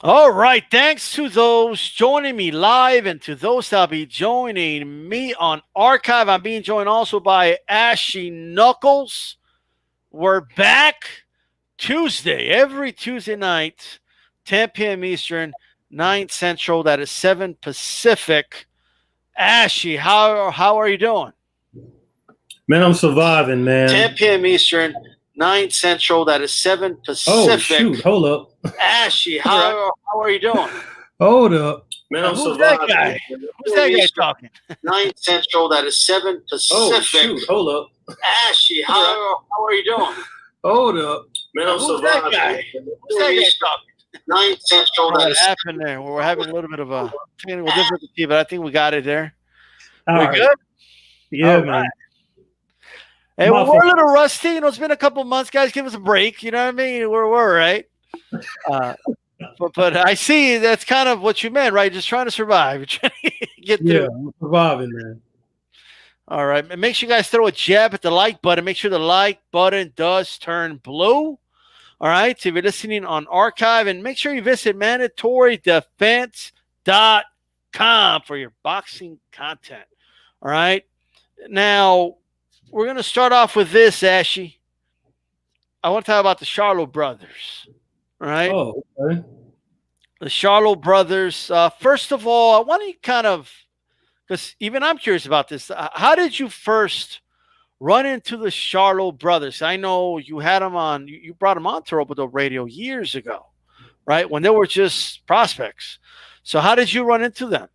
All right. Thanks to those joining me live and to those that'll be joining me on archive. I'm being joined also by Ashy Knuckles. We're back Tuesday, every Tuesday night, 10 p.m. Eastern, 9 Central. That is 7 Pacific. Ashy, how are you doing? Man, I'm surviving, man. 10 p.m. Eastern, 9 Central. That is 7 Pacific. Oh, shoot. Hold up. Ashy, how are you doing? Hold up. Man, I'm Who's surviving. That guy? Who's that guy talking? 9 Central. That is 7 Pacific. Oh, shoot. Hold up. Ashy, how are you doing? Hold up. Man, I'm Who's surviving. That guy? Who's that guy talking? 9 Central. What happened there? We're having a little bit of a technical difficulty, but I think we got it there. We're good? Yeah, man. Hey, we're a little rusty. You know, it's been a couple months, guys. Give us a break. You know what I mean? We're right. But I see that's kind of what you meant, right? Just trying to survive. You're trying to get through. Yeah, I'm surviving, man. All right. And make sure you guys throw a jab at the like button. Make sure the like button does turn blue. All right. So if you're listening on archive, and make sure you visit mandatorydefense.com for your boxing content. All right. Now, we're going to start off with this, Ashy. I want to talk about the Charlo brothers. All right. Oh, okay. The Charlo brothers. First of all, I want to kind of, because even I'm curious about this. How did you first run into the Charlo brothers? I know you had them on, you brought them on to Roboto Radio years ago, right? When they were just prospects. So how did you run into them?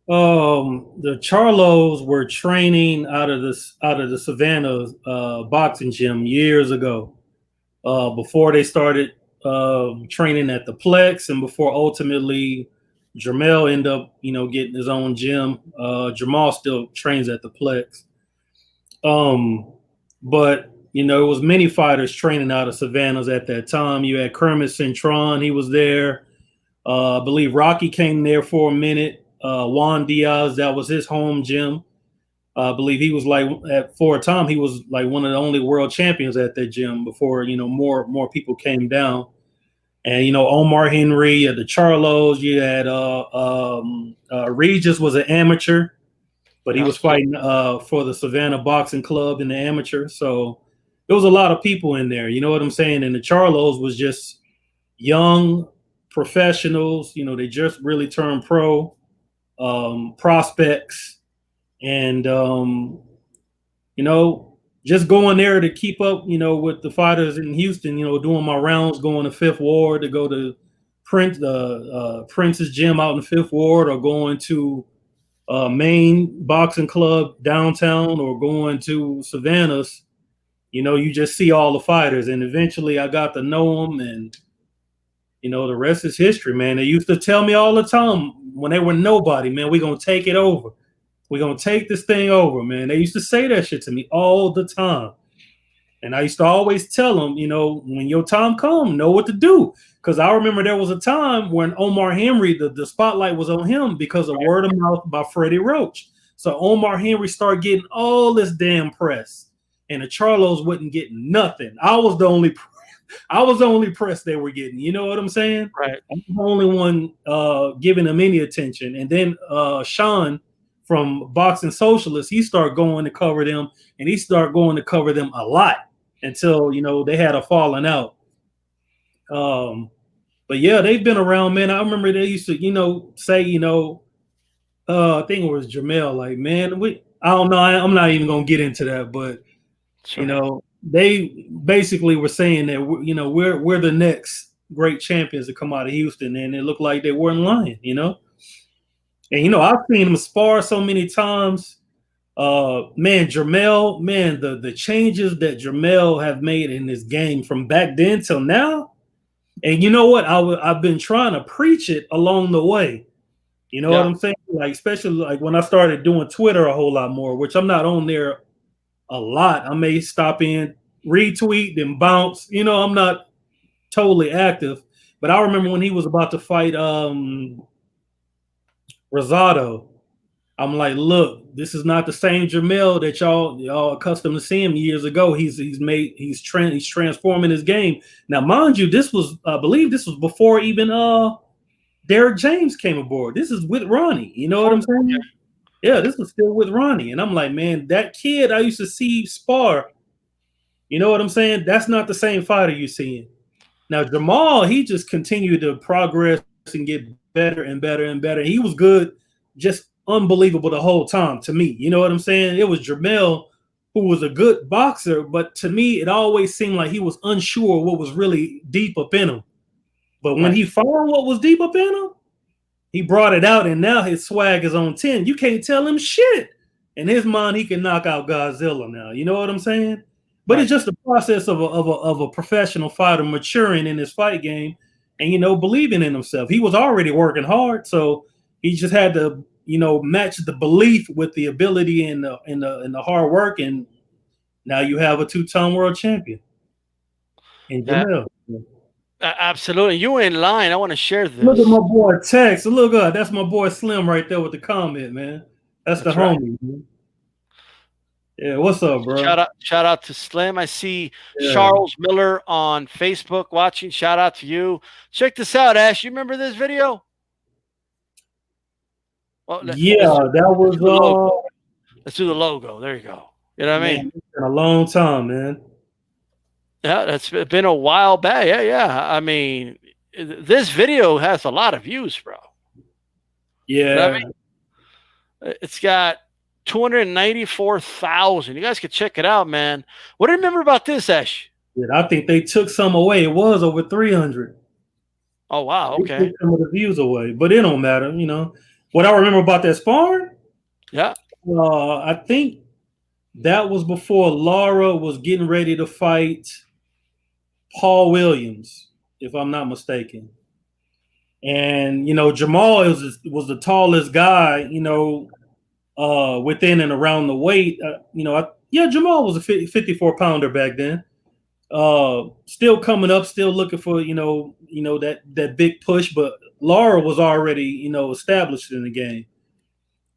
The Charlos were training out of the Savannah boxing gym years ago. Before they started training at the Plex, and before ultimately Jermell ended up, getting his own gym. Jermall still trains at the Plex. But it was many fighters training out of Savannah's at that time. You had Kermit Cintron, he was there. I believe Rocky came there for a minute. Juan Diaz, that was his home gym. I believe he was for a time, he was like one of the only world champions at that gym before, more people came down. And, Omar Henry, the Charlos, you had Regis was an amateur, but he was fighting for the Savannah Boxing Club in the amateur. So there was a lot of people in there, you know what I'm saying? And the Charlos was just young professionals, they just really turned pro, prospects. And, just going there to keep up, with the fighters in Houston, doing my rounds, going to Fifth Ward to go to Prince's gym out in Fifth Ward, or going to Main Boxing Club downtown, or going to Savannah's. You just see all the fighters. And eventually I got to know them, and, the rest is history, man. They used to tell me all the time when they were nobody, man, we're going to take it over. We're going to take this thing over, man. They used to say that shit to me all the time. And I used to always tell them, when your time comes, know what to do. Because I remember there was a time when Omar Henry, the spotlight was on him because of word of mouth by Freddie Roach. So Omar Henry started getting all this damn press. And the Charlos wasn't getting nothing. I was the only press they were getting. You know what I'm saying? Right. I'm the only one giving them any attention. And then Sean from Boxing Socialist, he started going to cover them, and he started going to cover them a lot until, they had a falling out. But yeah, they've been around, man. I remember they used to, say, I think it was Jermell, like, man, I don't know. I'm not even going to get into that, but, sure. They basically were saying that, we're the next great champions to come out of Houston, and it looked like they weren't lying, And, I've seen him spar so many times. Man, Jermell, man, the changes that Jermell have made in this game from back then till now. And you know what? I've been trying to preach it along the way. You know what I'm saying? Like, especially like when I started doing Twitter a whole lot more, which I'm not on there a lot. I may stop in, retweet, then bounce. I'm not totally active. But I remember when he was about to fight Rosario, I'm like, look, this is not the same Jermell that y'all accustomed to seeing years ago. He's transforming his game. Now, mind you, this was I believe this was before even Derek James came aboard. This is with Ronnie. You know what I'm saying? Okay. Yeah, this was still with Ronnie. And I'm like, man, that kid I used to see spar. You know what I'm saying? That's not the same fighter you're seeing. Now, Jermall, he just continued to progress and get better and better and better. He was good, just unbelievable the whole time to me. You know what I'm saying? It was Jermell who was a good boxer, but to me, it always seemed like he was unsure what was really deep up in him. But when he found what was deep up in him, he brought it out, and now his swag is on 10. You can't tell him shit. In his mind, he can knock out Godzilla now. You know what I'm saying? But it's just a process of a professional fighter maturing in his fight game and, believing in himself. He was already working hard, so he just had to, match the belief with the ability and the hard work, and now you have a two-time world champion. And Jermell. Absolutely. You in line. I want to share this. Look at my boy Tex. Look at that's my boy Slim right there with the comment, man. That's the homie, man. Yeah, what's up, bro? Shout out to Slim. I see Charles Miller on Facebook watching. Shout out to you. Check this out, Ash. You remember this video? Well, that was let's do the logo. There you go. You know what I mean? It's been a long time, man. Yeah, that's been a while back. Yeah. I mean, this video has a lot of views, bro. Yeah. You know what I mean? It's got 294,000. You guys can check it out, man. What do you remember about this, Ash? Yeah, I think they took some away. It was over 300. Oh, wow. Okay. They took some of the views away, but it don't matter, What I remember about that sparring? Yeah. I think that was before Lara was getting ready to fight Paul Williams, if I'm not mistaken. And, Jermall was the tallest guy, within and around the weight. Jermall was a 54-pounder back then. Still coming up, still looking for, that big push. But Lara was already, established in the game.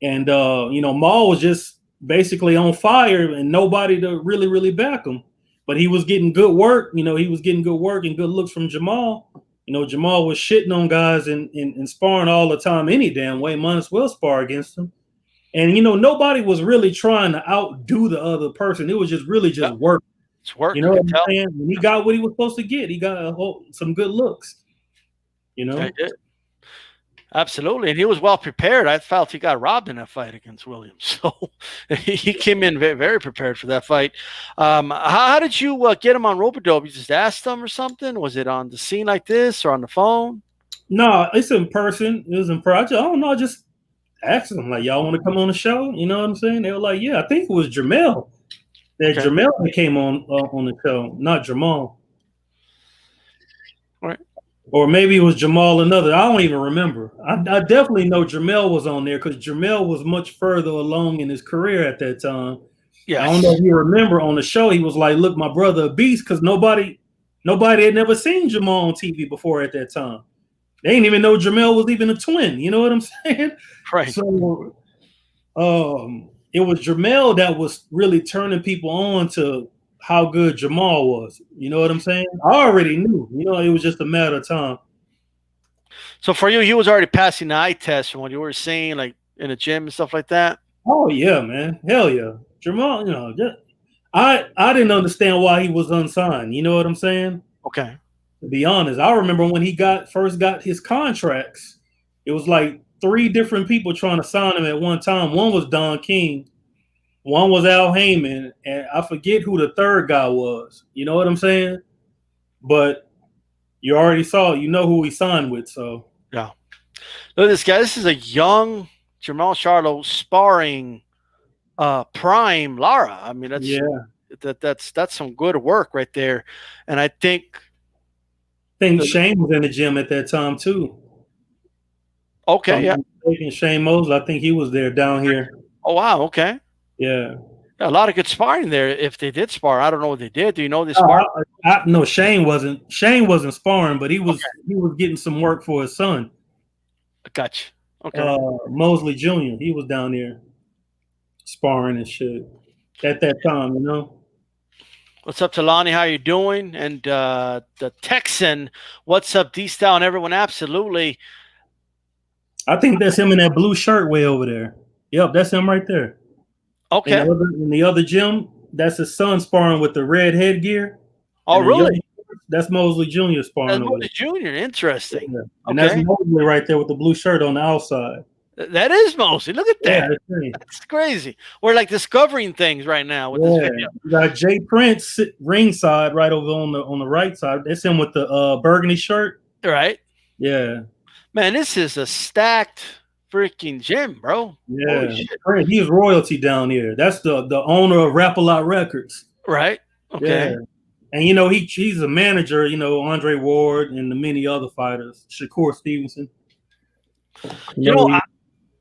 And, Maul was just basically on fire and nobody to really, really back him. But he was getting good work. He was getting good work and good looks from Jermall. Jermall was shitting on guys and sparring all the time any damn way. Might as well spar against him. And, nobody was really trying to outdo the other person. It was just really work. It's work. You know what I'm saying? When he got what he was supposed to get. He got some good looks. Absolutely. And he was well prepared. I felt he got robbed in that fight against Williams. So he came in very, very prepared for that fight. How did you get him on rope-a-dope? You just asked him or something? Was it on the scene like this or on the phone? No, it's in person. It was in person. I don't know. I just asked them, like, y'all want to come on the show? You know what I'm saying? They were like, yeah, I think it was Jermell. Jermell came on the show, not Jermall. All right. Or maybe it was Jermall another. I don't even remember. I definitely know Jermell was on there because Jermell was much further along in his career at that time. Yeah, I don't know if you remember on the show, he was like, look, my brother a beast, because nobody had never seen Jermall on TV before at that time. They didn't even know Jermell was even a twin. You know what I'm saying? Right. So it was Jermell that was really turning people on to how good Jermall was. You know what I'm saying? I already knew. It was just a matter of time. So for you, he was already passing the eye test from what you were saying, like in the gym and stuff like that? Oh, yeah, man. Hell yeah. Jermall, I didn't understand why he was unsigned. You know what I'm saying? Okay. To be honest, I remember when he first got his contracts, it was like 3 different people trying to sign him at one time. One was Don King. One was Al Heyman, and I forget who the third guy was. You know what I'm saying? But you already saw, who he signed with. So yeah. Look at this guy. This is a young Jermell Charlo sparring prime Lara. I mean, that's some good work right there. And I think Shane was in the gym at that time too. Okay, yeah. Shane Mosley, I think he was there down here. Oh wow, okay. Yeah. A lot of good sparring there. If they did spar, I don't know what they did. Do you know they sparred? No, Shane wasn't sparring, but he was getting some work for his son. Gotcha. Okay. Mosley Jr. He was down there sparring and shit at that time, you know. What's up, Talani? How you doing? And the Texan, what's up, D-Style and everyone? Absolutely. I think that's him in that blue shirt way over there. Yep, that's him right there. Okay. In the other gym, that's his son sparring with the red headgear. Oh, really? That's Mosley Jr. sparring. That's Mosley Jr. Interesting. Yeah. And that's Mosley right there with the blue shirt on the outside. That is Mosley. Look at that. Yeah, that's crazy. We're like discovering things right now with this video. You got Jay Prince ringside right over on the right side. That's him with the burgundy shirt. Right. Yeah. Man, this is a stacked freaking gym, bro. Yeah. He's royalty down here. That's the owner of Rap-A-Lot Records. Right. Okay. Yeah. And you know he's a manager. You know Andre Ward and the many other fighters. Shakur Stevenson. You know,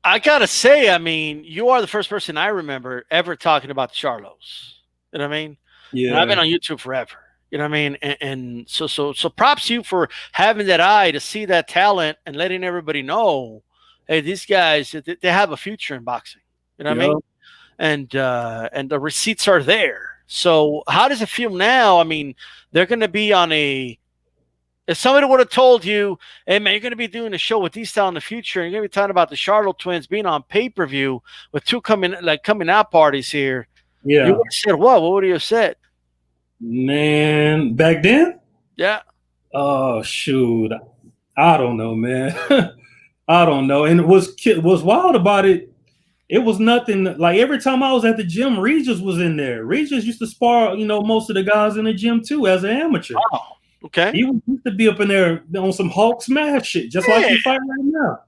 I gotta say, I mean, you are the first person I remember ever talking about the Charlos. You know what I mean? Yeah. And I've been on YouTube forever. You know what I mean? And so props to you for having that eye to see that talent and letting everybody know, hey, these guys, they have a future in boxing. You know what I mean? And the receipts are there. So how does it feel now? I mean, they're going to be on a – if somebody would have told you, hey, man, you're going to be doing a show with D-Style in the future, and you're going to be talking about the Charlo twins being on pay-per-view with two coming out parties here, you would have said what? What would you have said? Man, back then? Yeah. Oh, shoot. I don't know, man. I don't know. And what's wild about it, it was nothing. Like every time I was at the gym, Regis was in there. Regis used to spar, you know, most of the guys in the gym too as an amateur. Oh, okay. He used to be up in there on some Hulk smash shit, just like you fight right now.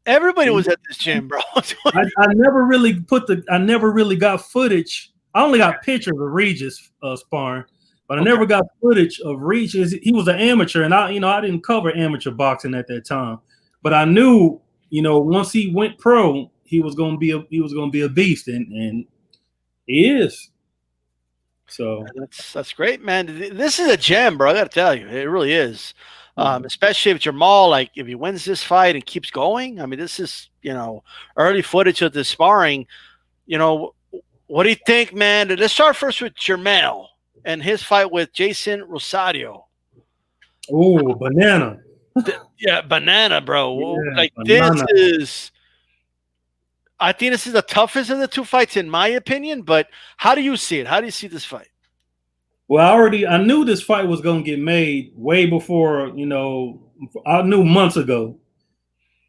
Everybody was at this gym, bro. I never really got footage. I only got pictures of Regis sparring, but I never got footage of Regis. He was an amateur, and I didn't cover amateur boxing at that time, but I knew, you know, once he went pro, he was going to be a beast, and he is. So that's great, man. This is a gem, bro. I got to tell you, it really is. Especially if Jermall, like if he wins this fight and keeps going. I mean, this is, you know, early footage of the sparring. You know, what do you think, man? Let's start first with Jermell and his fight with Jason Rosario. Oh, banana. Yeah, banana, bro. Yeah, like banana. I think this is the toughest of the two fights, in my opinion. But how do you see it? How do you see this fight? Well, I knew this fight was going to get made way before, you know, I knew months ago.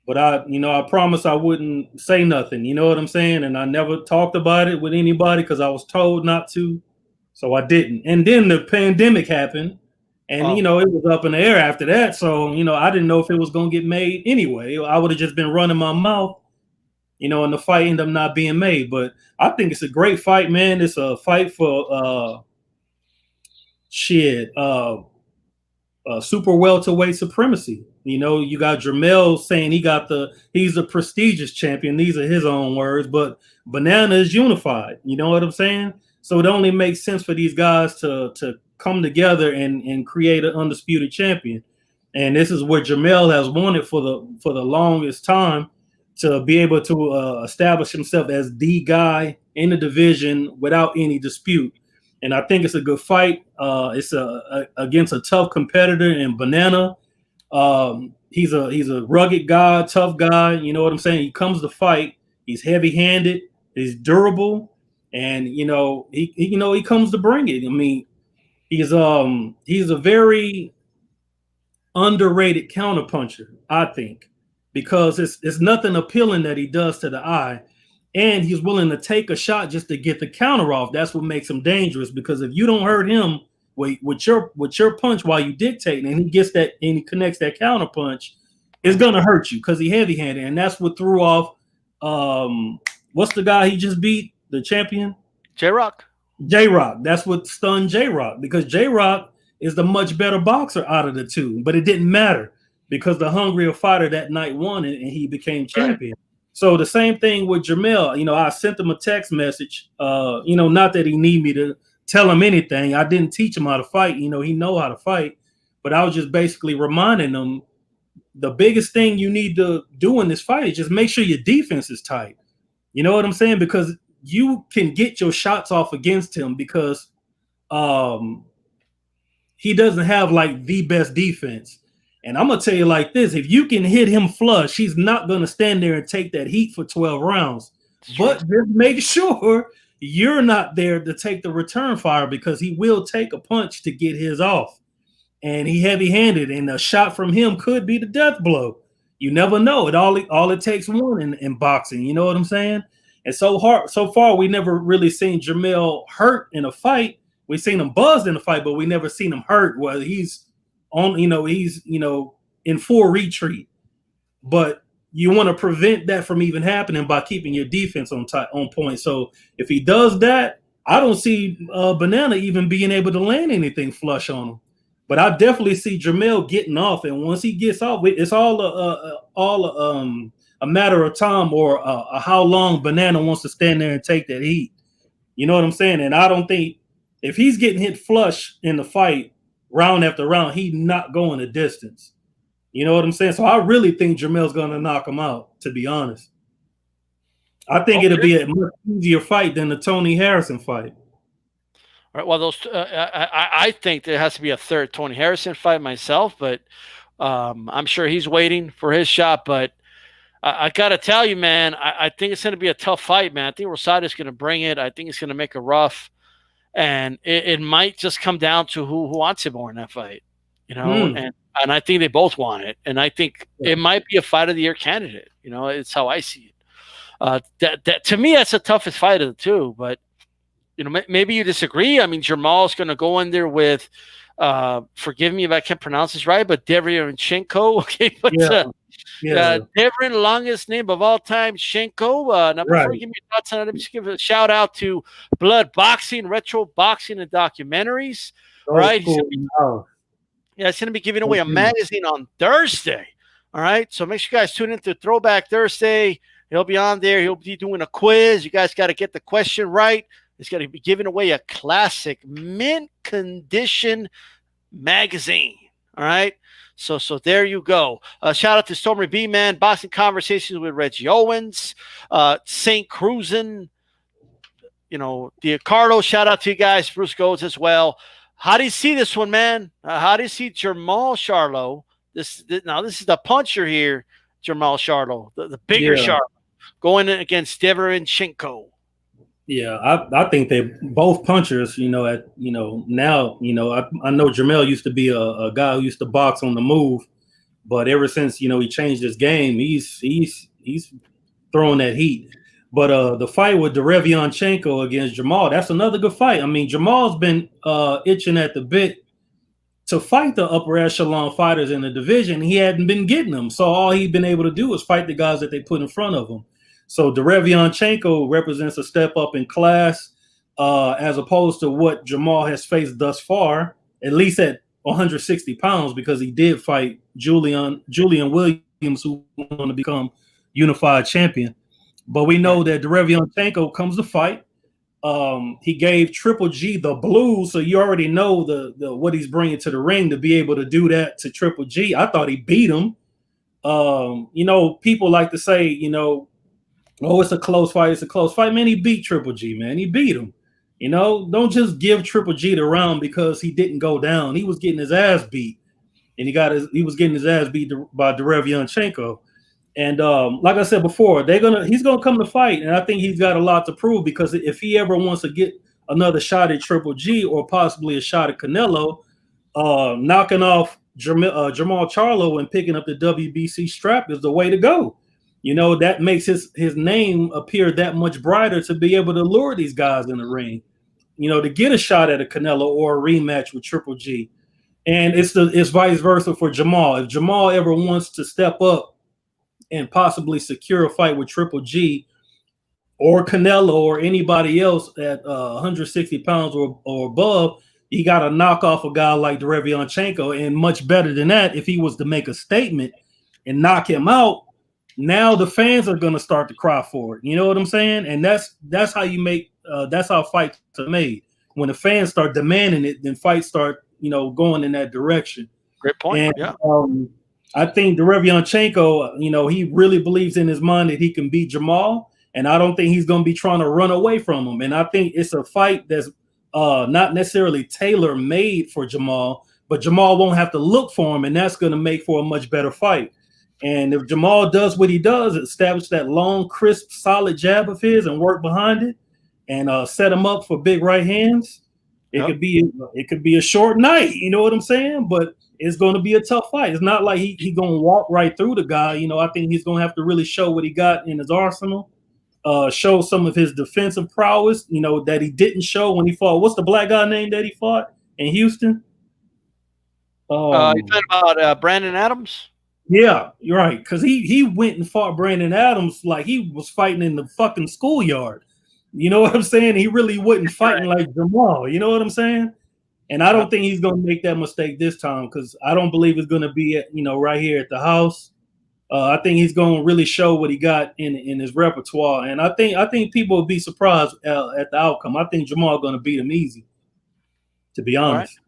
But I promised I wouldn't say nothing. You know what I'm saying? And I never talked about it with anybody because I was told not to. So I didn't. And then the pandemic happened. And, you know, it was up in the air after that. So, you know, I didn't know if it was going to get made anyway. I would have just been running my mouth, you know, and the fight ended up not being made. But I think it's a great fight, man. It's a fight for super welterweight supremacy. You know, you got Jermell saying he's a prestigious champion. These are his own words, but banana is unified. You know what I'm saying? So it only makes sense for these guys to come together and create an undisputed champion. And this is what Jermell has wanted for the longest time, to be able to establish himself as the guy in the division without any dispute. And I think it's a good fight. It's against a tough competitor in Banana. He's a rugged guy, tough guy. You know what I'm saying? He comes to fight. He's heavy-handed. He's durable, and he comes to bring it. I mean, he's a very underrated counterpuncher, I think, because it's nothing appealing that he does to the eye. And he's willing to take a shot just to get the counter off. That's what makes him dangerous, because if you don't hurt him with your punch while you dictate, and he gets that and he connects that counter punch, it's gonna hurt you because he's heavy-handed. And that's what threw off what's the guy he just beat, the champion? J-Rock. J-Rock. That's what stunned J-Rock, because J-Rock is the much better boxer out of the two. But it didn't matter because the hungrier fighter that night won it, and he became champion. Right. So the same thing with Jermell. You know, I sent him a text message. Not that he need me to tell him anything. I didn't teach him how to fight. You know, he know how to fight. But I was just basically reminding him, the biggest thing you need to do in this fight is just make sure your defense is tight. You know what I'm saying? Because you can get your shots off against him because he doesn't have like the best defense. And I'm gonna tell you like this: if you can hit him flush, he's not gonna stand there and take that heat for 12 rounds. But just make sure you're not there to take the return fire because he will take a punch to get his off. And he heavy-handed, and a shot from him could be the death blow. You never know. All it takes one in boxing. You know what I'm saying? And so far, we never really seen Jermell hurt in a fight. We've seen him buzzed in a fight, but we never seen him hurt. Well, he's on, he's in full retreat. But you want to prevent that from even happening by keeping your defense on point. So if he does that, I don't see Banana even being able to land anything flush on him. But I definitely see Jermell getting off, and once he gets off, it's all a matter of time or how long Banana wants to stand there and take that heat. You know what I'm saying? And I don't think if he's getting hit flush in the fight round after round, he's not going the distance. You know what I'm saying? So I really think Jermell's going to knock him out, to be honest. I think it'll be a much easier fight than the Tony Harrison fight. All right, well, those I think there has to be a third Tony Harrison fight myself, but I'm sure he's waiting for his shot. But I got to tell you, man, I think it's going to be a tough fight, man. I think Rosario's going to bring it. I think it's going to make it rough. And it might just come down to who wants it more in that fight, and I think they both want it. And I think it might be a fight of the year candidate. It's how I see it. That to me, that's the toughest fight of the two. But, maybe you disagree. I mean, Jermall's going to go in there with, forgive me if I can't pronounce this right, but Derevyanchenko. Okay, but Devin, longest name of all time, Shenko. Now, before you give me your thoughts on it, let me just give a shout out to Blood Boxing, Retro Boxing, and Documentaries. Right? Cool. It's going to be giving away a magazine on Thursday. All right, so make sure you guys tune in to Throwback Thursday. He'll be on there. He'll be doing a quiz. You guys got to get the question right. It's going to be giving away a classic mint condition magazine. All right. So there you go. Shout out to Stormy B, man. Boxing Conversations with Reggie Owens, St. Cruisin, Carlo. Shout out to you guys. Bruce Goes as well. How do you see this one, man? How do you see Jermell Charlo? This is the puncher here, Jermell Charlo, the bigger Charlo, going in against Derevyanchenko. Yeah, I think they both punchers. I know Jermell used to be a guy who used to box on the move, but ever since he changed his game, he's throwing that heat. But the fight with Derevyanchenko against Jermall, that's another good fight. I mean, Jermall's been itching at the bit to fight the upper echelon fighters in the division. He hadn't been getting them, so all he'd been able to do is fight the guys that they put in front of him. So Derevyanchenko represents a step up in class as opposed to what Jermall has faced thus far, at least at 160 pounds, because he did fight Julian Williams, who went on to become unified champion. But we know that Derevyanchenko comes to fight. He gave Triple G the blues, so you already know the what he's bringing to the ring to be able to do that to Triple G. I thought he beat him. People like to say, oh, it's a close fight. It's a close fight. Man, he beat Triple G, man. He beat him. Don't just give Triple G the round because he didn't go down. He was getting his ass beat, and he was getting his ass beat by Derevyanchenko. And like I said before, he's gonna come to fight, and I think he's got a lot to prove because if he ever wants to get another shot at Triple G or possibly a shot at Canelo, knocking off Jermell Charlo and picking up the WBC strap is the way to go. That makes his name appear that much brighter to be able to lure these guys in the ring, to get a shot at a Canelo or a rematch with Triple G. And it's vice versa for Jermall. If Jermall ever wants to step up and possibly secure a fight with Triple G or Canelo or anybody else at 160 pounds or above, he got to knock off a guy like Derevyanchenko. And much better than that, if he was to make a statement and knock him out, now the fans are going to start to cry for it. You know what I'm saying? And that's how you make that's how fights are made. When the fans start demanding it, then fights start going in that direction. Great point. And, yeah. I think Derevyanchenko, he really believes in his mind that he can beat Jermall, and I don't think he's going to be trying to run away from him. And I think it's a fight that's not necessarily tailor-made for Jermall, but Jermall won't have to look for him, and that's going to make for a much better fight. And if Jermall does what he does, establish that long, crisp, solid jab of his and work behind it, and set him up for big right hands, it could be a short night. You know what I'm saying? But it's going to be a tough fight. It's not like he going to walk right through the guy. I think he's going to have to really show what he got in his arsenal, show some of his defensive prowess, that he didn't show when he fought. What's the black guy name that he fought in Houston? You talking about Brandon Adams? Yeah, you're right. Because he went and fought Brandon Adams like he was fighting in the fucking schoolyard. You know what I'm saying? He really wasn't fighting like Jermall. You know what I'm saying? And I don't think he's going to make that mistake this time, because I don't believe it's going to be right here at the house. I think he's going to really show what he got in his repertoire, and I think people will be surprised at the outcome. I think Jermall going to beat him easy, to be honest.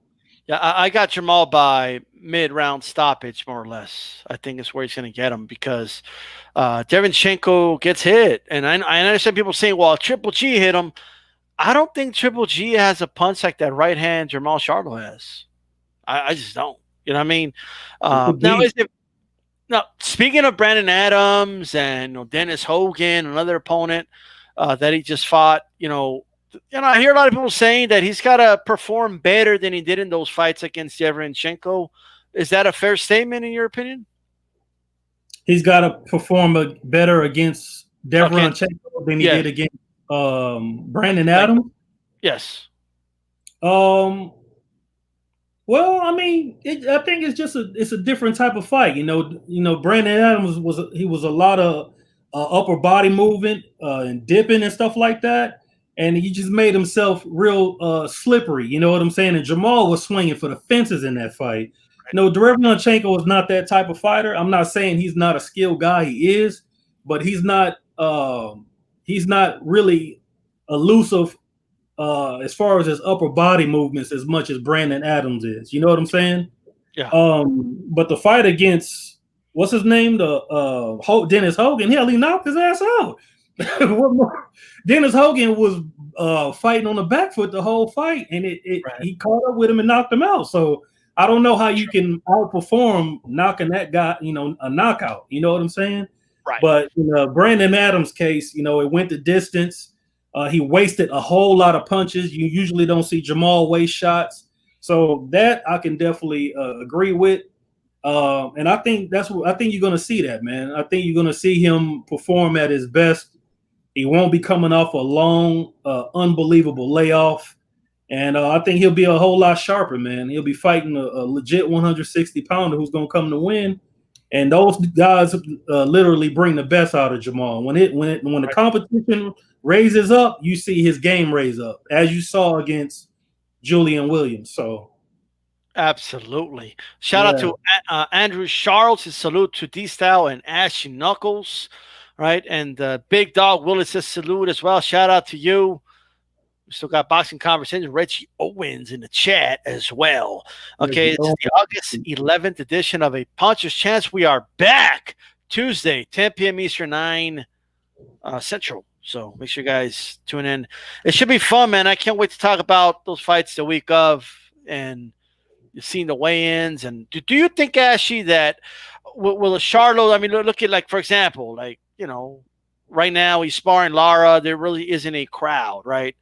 Yeah, I got Jermall by mid-round stoppage, more or less. I think it's where he's going to get him, because Derevyanchenko gets hit. And I understand people saying, well, Triple G hit him. I don't think Triple G has a punch like that right hand Jermell Charlo has. I just don't. You know what I mean? Now, speaking of Brandon Adams and Dennis Hogan, another opponent that he just fought, I hear a lot of people saying that he's got to perform better than he did in those fights against Derevyanchenko. Is that a fair statement in your opinion? He's got to perform better against Derevyanchenko than he did against Brandon Adams. Yes. Well, I mean, I think it's just a different type of fight. Brandon Adams was a lot of upper body movement and dipping and stuff like that. And he just made himself real slippery. You know what I'm saying? And Jermall was swinging for the fences in that fight. No, Derevyanchenko is not that type of fighter. I'm not saying he's not a skilled guy. He is, but he's not really elusive as far as his upper body movements as much as Brandon Adams is. You know what I'm saying? Yeah. But the fight against what's his name, Dennis Hogan, hell, he knocked his ass out. What more? Dennis Hogan was fighting on the back foot the whole fight, and he caught up with him and knocked him out. So I don't know how you can outperform knocking that guy, a knockout. You know what I'm saying? Right. But in Brandon Adams' case, it went the distance. He wasted a whole lot of punches. You usually don't see Jermall waste shots. So that I can definitely agree with. And I think you're going to see that, man. I think you're going to see him perform at his best. He won't be coming off a long, unbelievable layoff. And I think he'll be a whole lot sharper, man. He'll be fighting a legit 160-pounder who's going to come to win. And those guys literally bring the best out of Jermall. When the competition raises up, you see his game raise up, as you saw against Julian Williams. So, absolutely. Shout out to Andrew Charles. His salute to D-Style and Ashy Knuckles, right? And Big Dog Willis says salute as well. Shout out to you. We still got boxing conversations. Reggie Owens in the chat as well. Okay, it's the August 11th edition of A Puncher's Chance. We are back Tuesday, 10 p.m. Eastern, 9 Central. So make sure you guys tune in. It should be fun, man. I can't wait to talk about those fights the week of, and you've seen the weigh-ins. And do you think, Ashy, that will a Charlo? I mean, look at, like, for example, like, right now he's sparring Lara. There really isn't a crowd, right?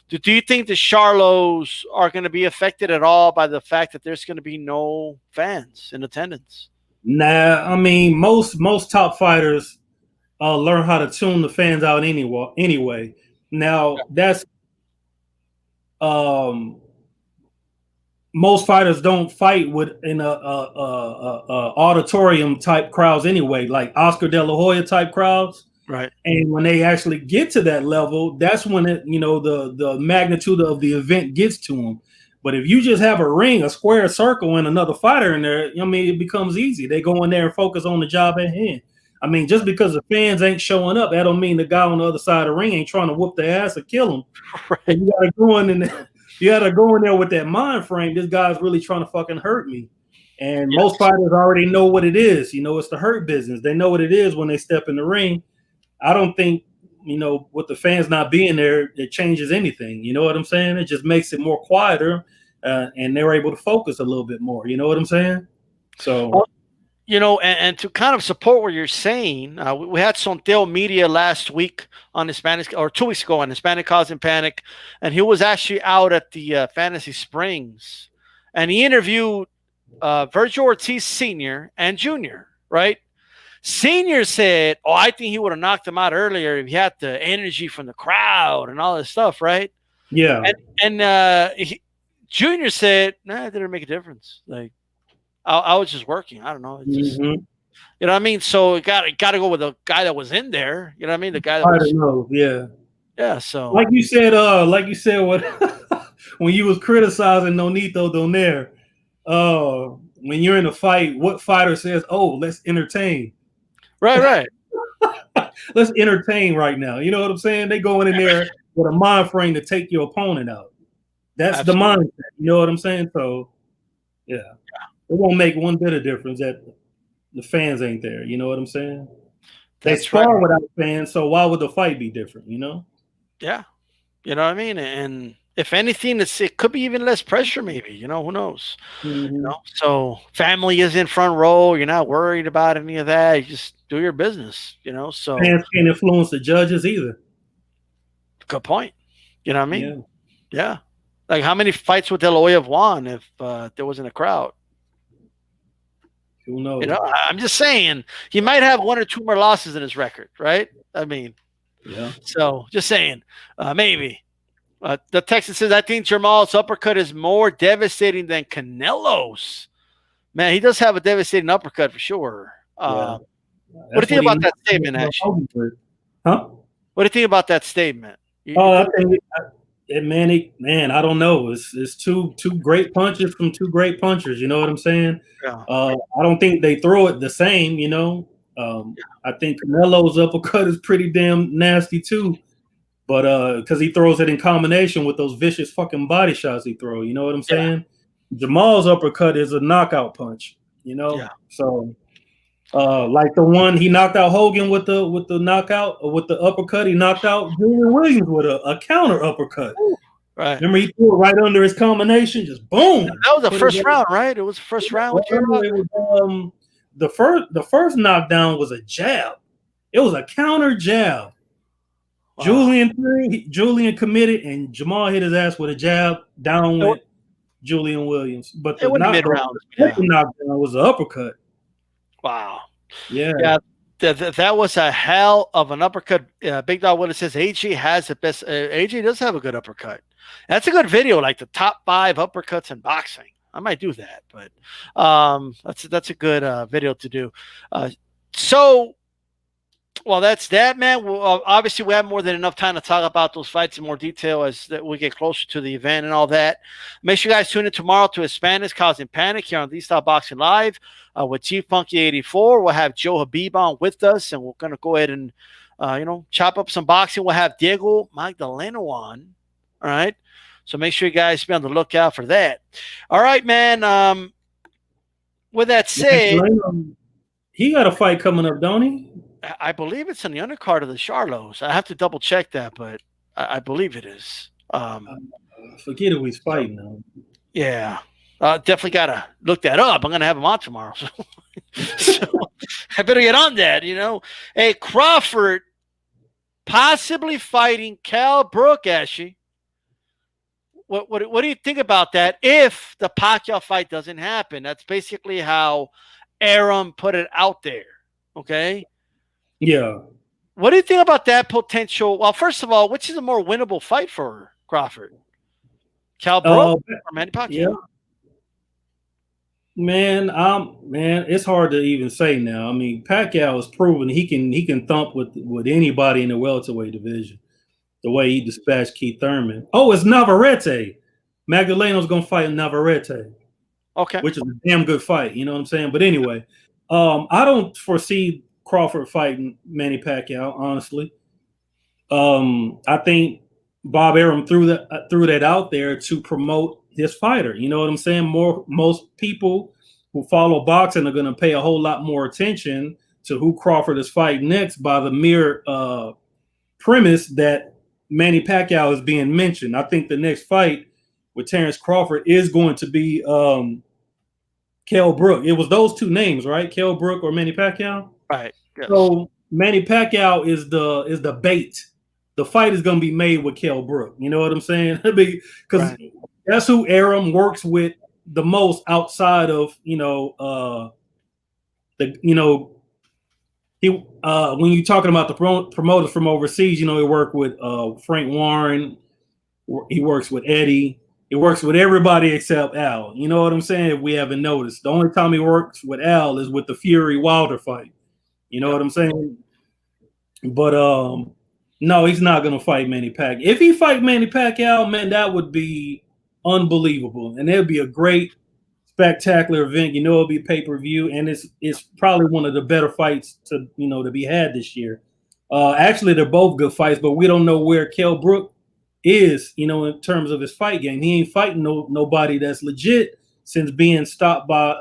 Do you think the Charlos are going to be affected at all by the fact that there's going to be no fans in attendance? Nah, I mean, most top fighters learn how to tune the fans out anyway. Now, that's most fighters don't fight in a auditorium type crowds anyway, like Oscar De La Hoya type crowds. Right. And when they actually get to that level, that's when the magnitude of the event gets to them. But if you just have a ring, a square circle, and another fighter in there, I mean, it becomes easy. They go in there and focus on the job at hand. I mean, just because the fans ain't showing up, that don't mean the guy on the other side of the ring ain't trying to whoop their ass or kill them. Right. And you gotta go in there with that mind frame. This guy's really trying to fucking hurt me. And most fighters already know what it is. You know, it's the hurt business. They know what it is when they step in the ring. I don't think, with the fans not being there, it changes anything. You know what I'm saying? It just makes it more quieter, and they're able to focus a little bit more. You know what I'm saying? So, and to kind of support what you're saying, we had Santel Media last week on Hispanic, or 2 weeks ago on Hispanic Cause and Panic, and he was actually out at the Fantasy Springs, and he interviewed Virgil Ortiz Sr. and Jr., right? Senior said, I think he would have knocked him out earlier if he had the energy from the crowd and all this stuff, right? Yeah. And Junior said, nah, it didn't make a difference. Like, I was just working. I don't know. It's just, you know what I mean? So it got to go with the guy that was in there. You know what I mean? The guy that was. Yeah. Yeah. So like you said, what when you was criticizing Nonito Donaire, when you're in a fight, what fighter says, let's entertain? Right. Let's entertain right now. You know what I'm saying? They going in there with a mind frame to take your opponent out. That's Absolutely. The mindset. You know what I'm saying? So, yeah. It won't make one bit of difference that the fans ain't there. You know what I'm saying? They spar without fans, so why would the fight be different, Yeah. You know what I mean? And if anything, it could be even less pressure maybe. Who knows? So family is in front row. You're not worried about any of that. You just do your business, So fans can't influence the judges either. Good point. You know what I mean? Yeah. Like how many fights would De La Hoya have won if there wasn't a crowd? Who knows? I'm just saying he might have 1 or 2 more losses in his record, right? I mean, yeah. So just saying, maybe. The Texan says, I think Jermall's uppercut is more devastating than Canelo's. Man, he does have a devastating uppercut for sure. What do you think about that statement, Ashley? Huh? What do you think about that statement? I think I don't know. It's two great punches from 2 great punchers. You know what I'm saying? Yeah. I don't think they throw it the same. I think Canelo's uppercut is pretty damn nasty too, but because he throws it in combination with those vicious fucking body shots he throws. You know what I'm saying? Jermall's uppercut is a knockout punch. So. Like the one he knocked out Hogan with the knockout, with the uppercut, he knocked out Julian Williams with a counter uppercut. Right. Remember he threw it right under his combination, just boom. That was the first round, right? It was the first round with Jermall. The first knockdown was a jab. It was a counter jab. Wow. Julian committed, and Jermall hit his ass with a jab. Down went Julian Williams. But the knockdown was an uppercut. Wow. Yeah. That was a hell of an uppercut. Big Dog Willis says AJ has the best. AJ does have a good uppercut. That's a good video, like the top 5 uppercuts in boxing. I might do that, but that's a good video to do. Well, that's that, man. Obviously, we have more than enough time to talk about those fights in more detail as we get closer to the event and all that. Make sure you guys tune in tomorrow to Hispanics Causing Panic here on D-Style Boxing Live with Chief Funky 84. We'll have Joe Habib on with us, and we're going to go ahead and, chop up some boxing. We'll have Diego Magdaleno on. All right. So make sure you guys be on the lookout for that. All right, man. With that said, he got a fight coming up, don't he? I believe it's in the undercard of the Charlos. I have to double check that, but I believe it is. Forget who he's fighting now. Yeah. Definitely got to look that up. I'm going to have him on tomorrow. So I better get on that, Hey, Crawford possibly fighting Cal Brook, Ashley. What do you think about that if the Pacquiao fight doesn't happen? That's basically how Errol put it out there, okay? Yeah. What do you think about that potential? Well, first of all, which is a more winnable fight for Crawford? Cal Brook or Manny Pacquiao? Yeah. Man, it's hard to even say now. I mean, Pacquiao has proven he can thump with anybody in the welterweight division. The way he dispatched Keith Thurman. Oh, it's Navarrete. Magdaleno's gonna fight Navarrete. Okay. Which is a damn good fight, you know what I'm saying? But anyway, I don't foresee Crawford fighting Manny Pacquiao, honestly. I think Bob Arum threw that out there to promote his fighter. You know what I'm saying? Most people who follow boxing are going to pay a whole lot more attention to who Crawford is fighting next by the mere premise that Manny Pacquiao is being mentioned. I think the next fight with Terence Crawford is going to be Kell Brook. It was those two names, right? Kell Brook or Manny Pacquiao? Right. Yes. So Manny Pacquiao is the bait. The fight is going to be made with Kell Brook. You know what I'm saying? Because that's who Errol works with the most outside of he when you're talking about the promoters from overseas, he worked with Frank Warren, he works with Eddie, he works with everybody except Al. You know what I'm saying? If we haven't noticed, the only time he works with Al is with the Fury Wilder fight. You know what I'm saying? But no, he's not gonna fight Manny Pacquiao. If he fight Manny Pacquiao, man, that would be unbelievable, and it'd be a great, spectacular event. It'll be pay-per-view, and it's probably one of the better fights to be had this year. Actually, they're both good fights, but we don't know where Kell Brook is, in terms of his fight game. He ain't fighting nobody that's legit since being stopped by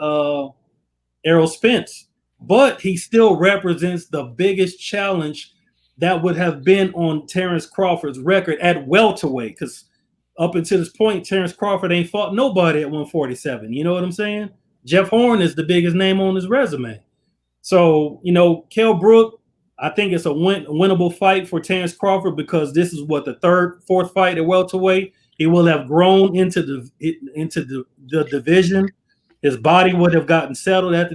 Errol Spence. But he still represents the biggest challenge that would have been on Terence Crawford's record at welterweight, because up until this point, Terence Crawford ain't fought nobody at 147. You know what I'm saying? Jeff Horn is the biggest name on his resume. So, Kell Brook, I think it's a winnable fight for Terence Crawford, because this is the fourth fight at welterweight. He will have grown into the division. His body would have gotten settled at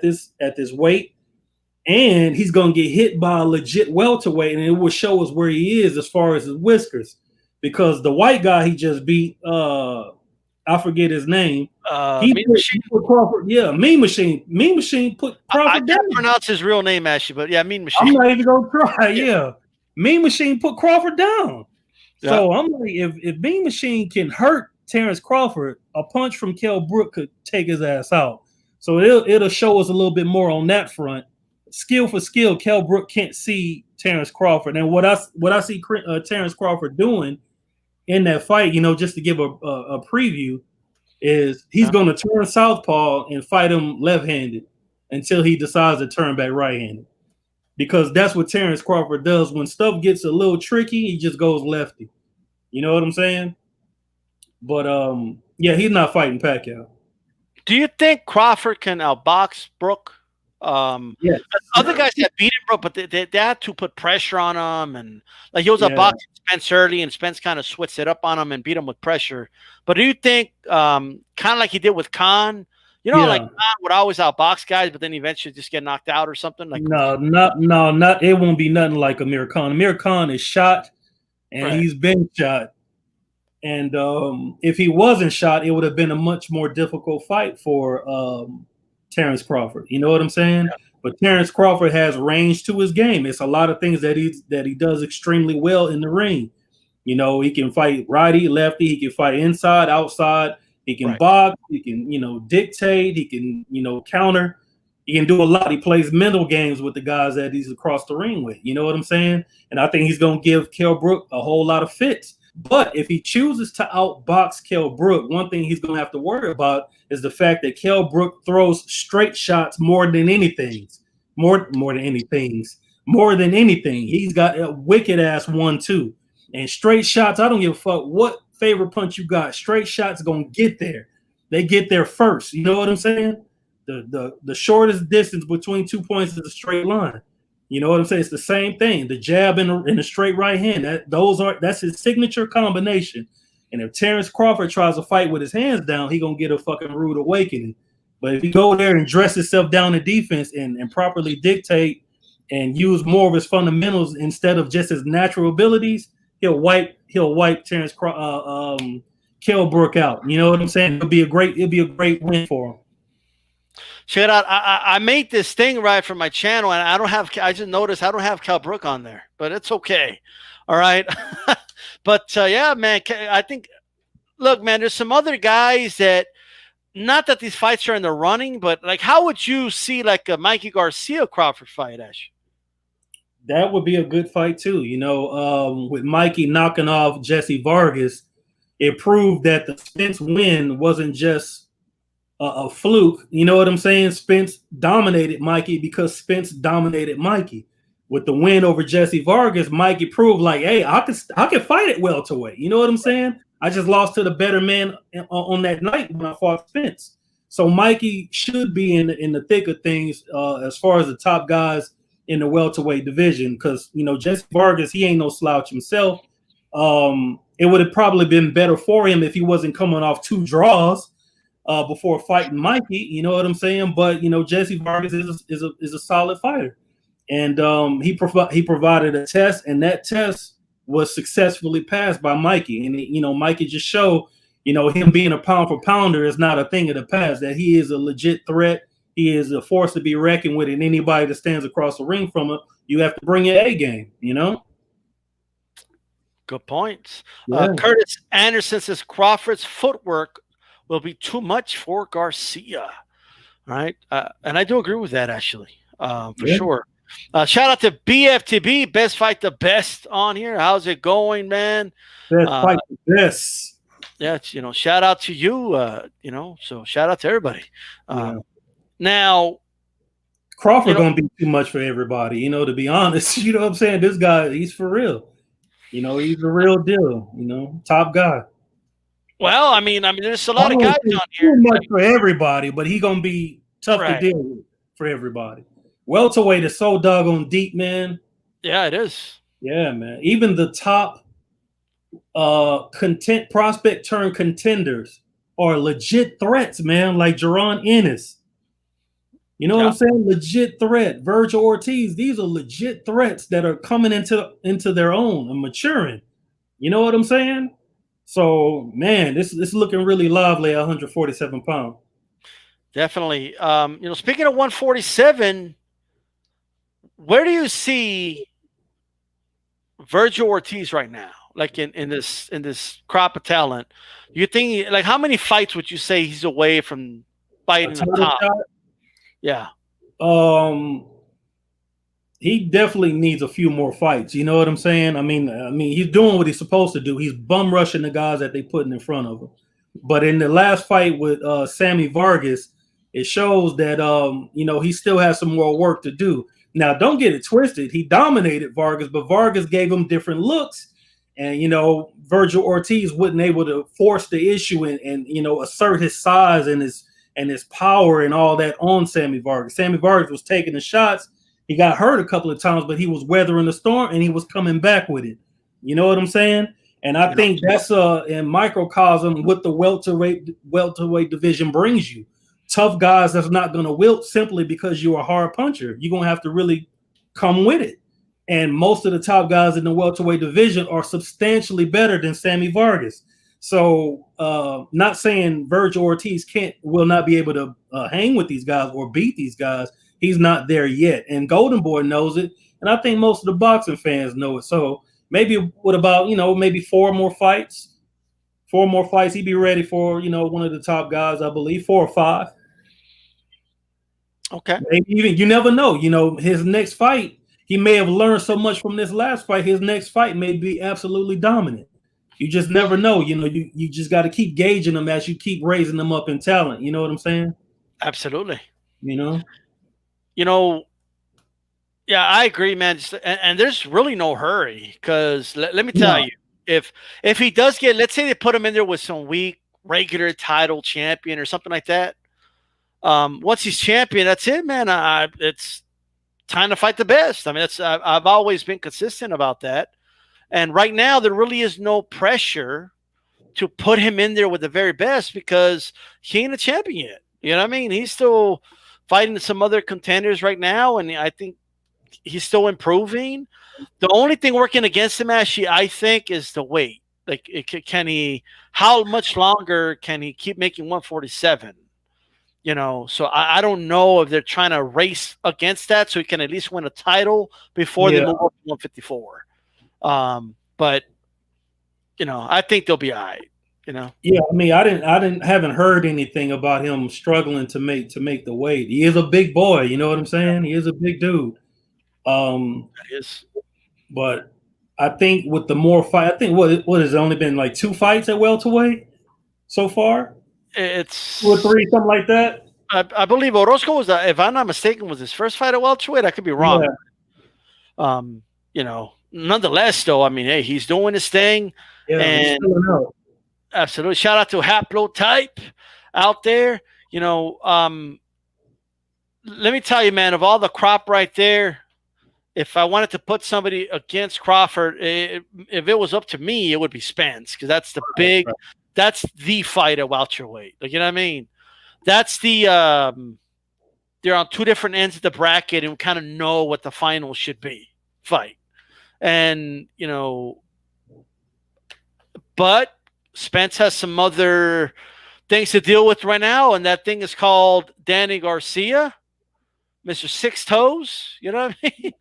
this weight, and he's going to get hit by a legit welterweight, and it will show us where he is as far as his whiskers. Because the white guy he just beat, I forget his name. He put Crawford, Mean Machine. Mean Machine put Crawford down. I can't pronounce his real name, actually, but yeah, Mean Machine. I'm not even gonna try. Yeah, Mean Machine put Crawford down. Yeah. So I'm like, if Mean Machine can hurt Terence Crawford, a punch from Kell Brook could take his ass out. So it'll show us a little bit more on that front. Skill for skill, Kell Brook can't see Terence Crawford, and what I see Terence Crawford doing in that fight, just to give a preview, is he's going to turn southpaw and fight him left-handed until he decides to turn back right-handed. Because that's what Terence Crawford does. When stuff gets a little tricky, he just goes lefty. You know what I'm saying? But, he's not fighting Pacquiao. Do you think Crawford can outbox Brook? Yes. Other guys that beat him, Brook, but they had to put pressure on him, and like he was outboxing Spence early, and Spence kind of switched it up on him and beat him with pressure. But do you think, kind of like he did with Khan, like Khan would always outbox guys, but then eventually just get knocked out or something? Like not it won't be nothing like Amir Khan. Amir Khan is shot, and he's been shot. And if he wasn't shot, it would have been a much more difficult fight for Terence Crawford. You know what I'm saying? Yeah. But Terence Crawford has range to his game. It's a lot of things that he does extremely well in the ring. He can fight righty, lefty. He can fight inside, outside. He can box. He can, dictate. He can, counter. He can do a lot. He plays mental games with the guys that he's across the ring with. You know what I'm saying? And I think he's going to give Kell Brook a whole lot of fits. But if he chooses to outbox Kell Brook, one thing he's going to have to worry about is the fact that Kell Brook throws straight shots more than anything. More than anything. He's got a wicked ass 1-2. And straight shots, I don't give a fuck what favorite punch you got. Straight shots gonna get there. They get there first. You know what I'm saying? The shortest distance between 2 points is a straight line. You know what I'm saying? It's the same thing. The jab and the straight right hand. That's his signature combination. And if Terence Crawford tries to fight with his hands down, he gonna get a fucking rude awakening. But if he go there and dress himself down in defense and properly dictate and use more of his fundamentals instead of just his natural abilities, he'll wipe Terence Kell Brook out. You know what I'm saying? It'll be a great win for him. Check it out. I made this thing right for my channel, and I just noticed I don't have Kell Brook on there, but it's okay. All right. But yeah, man, I think, look, man, there's some other guys that, not that these fights are in the running, but like, how would you see like a Mikey Garcia Crawford fight, Ash? That would be a good fight too. With Mikey knocking off Jesse Vargas, it proved that the Spence win wasn't just a fluke. You know what I'm saying? Spence dominated Mikey because Spence dominated Mikey. With the win over Jesse Vargas, Mikey proved like, hey, I can fight at welterweight. You know what I'm saying? I just lost to the better man on that night when I fought Spence. So Mikey should be in the thick of things as far as the top guys in the welterweight division, because Jesse Vargas, he ain't no slouch himself. It would have probably been better for him if he wasn't coming off 2 draws before fighting Mikey. You know what I'm saying? But Jesse Vargas is a solid fighter. And he provided a test, and that test was successfully passed by Mikey. And Mikey just showed, him being a pound for pounder is not a thing of the past. That he is a legit threat. He is a force to be reckoned with. And anybody that stands across the ring from him, you have to bring your A game. Good points. Yeah. Curtis Anderson says Crawford's footwork will be too much for Garcia. Right, and I do agree with that actually, for sure. Shout out to BFTB, Best Fight the Best on here. How's it going, man? Best Fight the Best. Yeah, shout out to you. So shout out to everybody. Now, Crawford gonna be too much for everybody. To be honest, you know what I'm saying. This guy, he's for real. He's the real deal. Top guy. Well, I mean, there's a lot of guys on here. Too much for everybody, but he gonna be tough to deal with for everybody. Welterweight is so doggone deep, man. Yeah, it is. Yeah, man. Even the top prospect turn contenders are legit threats, man. Like Jaron Ennis. You know what I'm saying? Legit threat. Virgil Ortiz. These are legit threats that are coming into their own and maturing. You know what I'm saying? So, man, this is looking really lively at 147 pounds. Definitely. Speaking of 147. Where do you see Virgil Ortiz right now? Like in this crop of talent, you think how many fights would you say he's away from fighting the top? Yeah. He definitely needs a few more fights. You know what I'm saying? I mean, he's doing what he's supposed to do. He's bum rushing the guys that they putting in front of him. But in the last fight with Sammy Vargas, it shows that he still has some more work to do. Now, don't get it twisted. He dominated Vargas, but Vargas gave him different looks. And, Virgil Ortiz wasn't able to force the issue and assert his size and his power and all that on Sammy Vargas. Sammy Vargas was taking the shots. He got hurt a couple of times, but he was weathering the storm and he was coming back with it. You know what I'm saying? And I think that's in microcosm what the welterweight division brings you. Tough guys that's not going to wilt simply because you're a hard puncher. You're going to have to really come with it. And most of the top guys in the welterweight division are substantially better than Sammy Vargas. So not saying Virgil Ortiz will not be able to hang with these guys or beat these guys. He's not there yet. And Golden Boy knows it. And I think most of the boxing fans know it. So maybe what about, maybe 4 more fights? 4 more fights. He'd be ready for, one of the top guys, I believe, 4 or 5. Okay. Maybe even, you never know. His next fight, he may have learned so much from this last fight. His next fight may be absolutely dominant. You just never know. You just got to keep gauging them as you keep raising them up in talent. You know what I'm saying? Absolutely. Yeah, I agree, man. And there's really no hurry because let me tell you, if he does get, let's say they put him in there with some weak regular title champion or something like that. Once he's champion, that's it, man. It's time to fight the best. I mean, I've always been consistent about that. And right now, there really is no pressure to put him in there with the very best because he ain't a champion yet. You know what I mean? He's still fighting some other contenders right now, and I think he's still improving. The only thing working against him, actually, I think, is the weight. Like, how much longer can he keep making 147? So I don't know if they're trying to race against that so he can at least win a title before they move up to 154. But I think they'll be all right. Yeah, I mean, haven't heard anything about him struggling to make the weight. He is a big boy. You know what I'm saying? He is a big dude. He is. But I think with the more fight, I think what has only been like 2 fights at welterweight so far. It's 2 or 3, something like that. I believe Orozco was, if I'm not mistaken, was his first fight at welterweight. I could be wrong. Yeah. Nonetheless, though, I mean, hey, he's doing his thing, and absolutely, shout out to Haplotype out there. Let me tell you, man, of all the crop right there, if I wanted to put somebody against Crawford, if it was up to me, it would be Spence, because that's that's the fight at welterweight. Like, you know what I mean? That's the they're on two different ends of the bracket and kind of know what the final should be fight. And, but Spence has some other things to deal with right now, and that thing is called Danny Garcia, Mr. Six Toes. You know what I mean?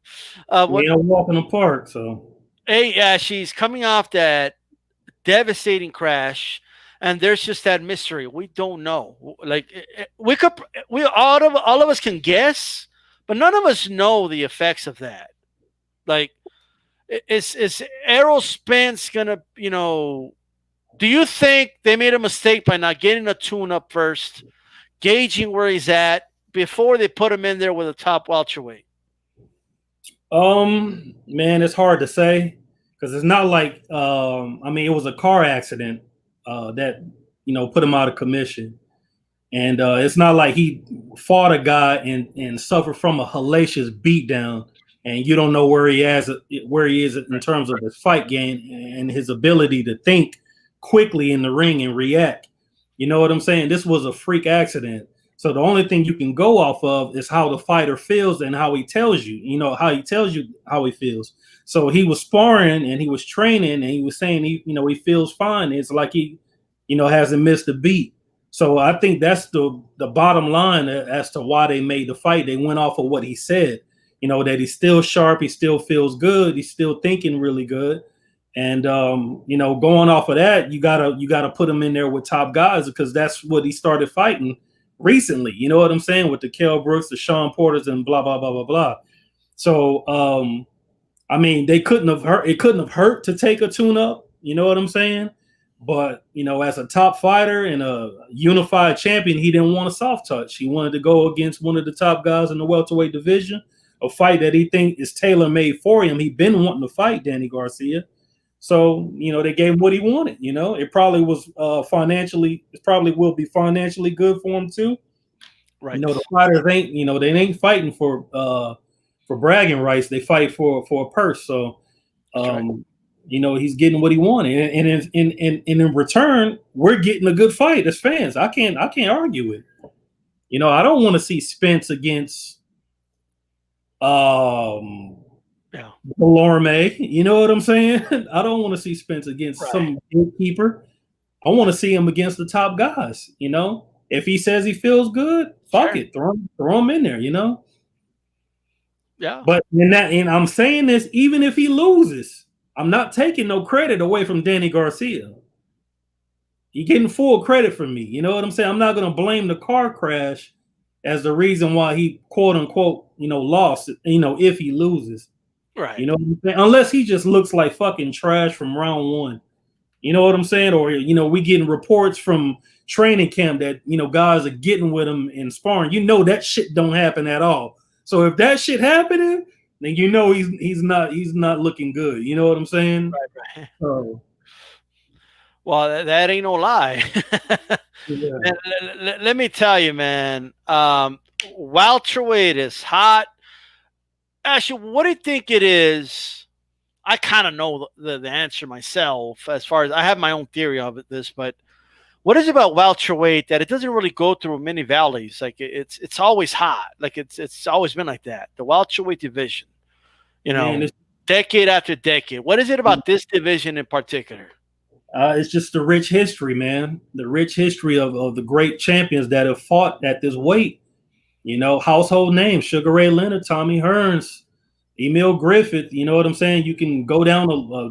We don't walk in the park, so. Hey, she's coming off that devastating crash, and there's just that mystery. We don't know. Like, all of us can guess, but none of us know the effects of that. Like, is Errol Spence gonna, do you think they made a mistake by not getting a tune-up first, gauging where he's at before they put him in there with a top welterweight? Man, it's hard to say, because it's not like it was a car accident that put him out of commission, and it's not like he fought a guy and suffered from a hellacious beatdown, and you don't know where he is in terms of his fight game and his ability to think quickly in the ring and react. You know what I'm saying? This was a freak accident. So the only thing you can go off of is how the fighter feels and how he tells you, how he feels. So he was sparring and he was training and he was saying he feels fine. It's like he, hasn't missed a beat. So I think that's the bottom line as to why they made the fight. They went off of what he said, that he's still sharp, he still feels good, he's still thinking really good. And going off of that, you gotta put him in there with top guys, because that's what he started fighting recently. You know what I'm saying? With the Kell Brooks, the Sean Porters, and blah blah blah blah blah. So they couldn't have hurt. It couldn't have hurt to take a tune up. You know what I'm saying? But as a top fighter and a unified champion, he didn't want a soft touch. He wanted to go against one of the top guys in the welterweight division, a fight that he thinks is tailor made for him. He's been wanting to fight Danny Garcia. So, they gave him what he wanted. It probably was financially, it probably will be financially good for him too. Right. The fighters ain't, they ain't fighting for bragging rights. They fight for a purse. So, he's getting what he wanted, and in return, we're getting a good fight as fans. I can't argue it. I don't want to see Spence against Lorme, you know what I'm saying? I don't want to see Spence against some gatekeeper. I want to see him against the top guys. If he says he feels good, fuck it, throw him in there. Yeah. But and I'm saying this, even if he loses, I'm not taking no credit away from Danny Garcia. You're getting full credit from me. You know what I'm saying? I'm not going to blame the car crash as the reason why he quote unquote lost. If he loses. Right. You know what I'm saying? Unless he just looks like fucking trash from round one. You know what I'm saying? Or, we getting reports from training camp that, guys are getting with him in sparring. That shit don't happen at all. So if that shit happening, then he's not looking good. You know what I'm saying? Right. So, well, that ain't no lie. yeah. Let me tell you, man, welterweight is hot. Actually, what do you think it is? I kind of know the answer myself, as far as I have my own theory of this, but what is it about welterweight that it doesn't really go through many valleys? Like it's always hot. Like it's always been like that. The welterweight division, decade after decade. What is it about this division in particular? It's just the rich history, man. The rich history of the great champions that have fought at this weight. Household names: Sugar Ray Leonard, Tommy Hearns, Emil Griffith. You know what I'm saying? You can go down a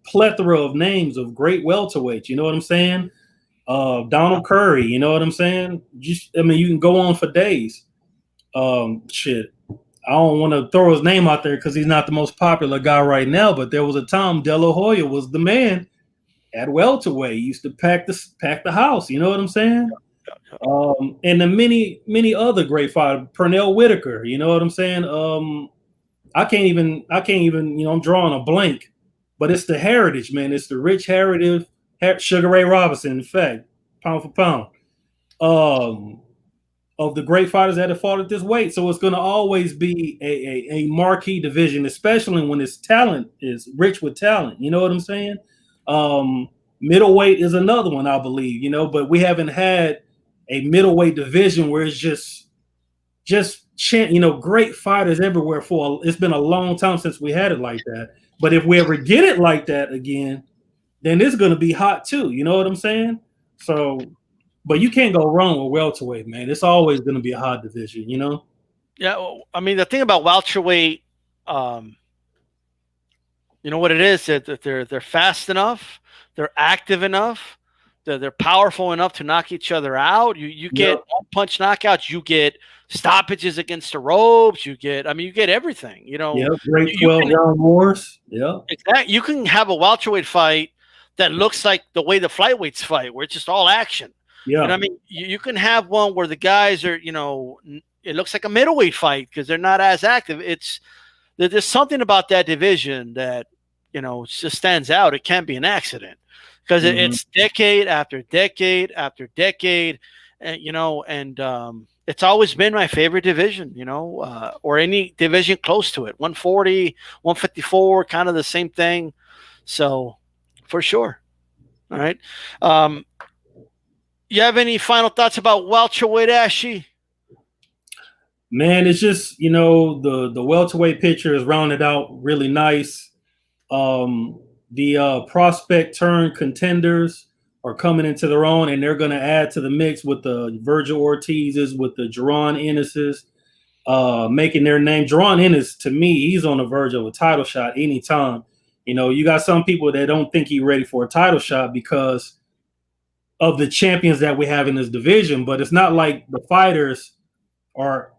plethora of names of great welterweights. You know what I'm saying? Donald Curry. You know what I'm saying? You can go on for days. Shit. I don't want to throw his name out there because he's not the most popular guy right now, but there was a time De La Hoya was the man at welterweight. He used to pack the house. You know what I'm saying? And the many other great fighters, Pernell Whitaker. You know what I'm saying? I can't even. I'm drawing a blank, but it's the heritage, man. It's the rich heritage. Sugar Ray Robinson, in fact, pound for pound. Of the great fighters that have fought at this weight. So it's going to always be a marquee division, especially when its talent is rich with talent. You know what I'm saying? Middleweight is another one, I believe, but we haven't had a middleweight division where it's just great fighters everywhere it's been a long time since we had it like that. But if we ever get it like that again, then it's going to be hot too. You know what I'm saying? So, but you can't go wrong with welterweight, man. It's always going to be a hot division, Yeah, well, I mean, the thing about welterweight, you know what it is, that they're fast enough, they're active enough, they're powerful enough to knock each other out. You get one-punch knockouts, you get stoppages against the ropes, you get everything, Yeah, great 12-round wars. Yeah. Exactly. You can have a welterweight fight that looks like the way the flyweights fight, where it's just all action. Yeah. I mean, you can have one where the guys are, it looks like a middleweight fight because they're not as active. There's something about that division that, just stands out. It can't be an accident because it's decade after decade after decade, and, it's always been my favorite division, or any division close to it. 140, 154, kind of the same thing. So for sure. All right. You have any final thoughts about welterweight, Ashy? Man, it's just, the welterweight picture is rounded out really nice. The prospect turn contenders are coming into their own, and they're going to add to the mix with the Virgil Ortizes, with the Jaron Ennises, making their name. Jaron Ennis, to me, he's on the verge of a title shot anytime. You got some people that don't think he's ready for a title shot because of the champions that we have in this division, but it's not like the fighters are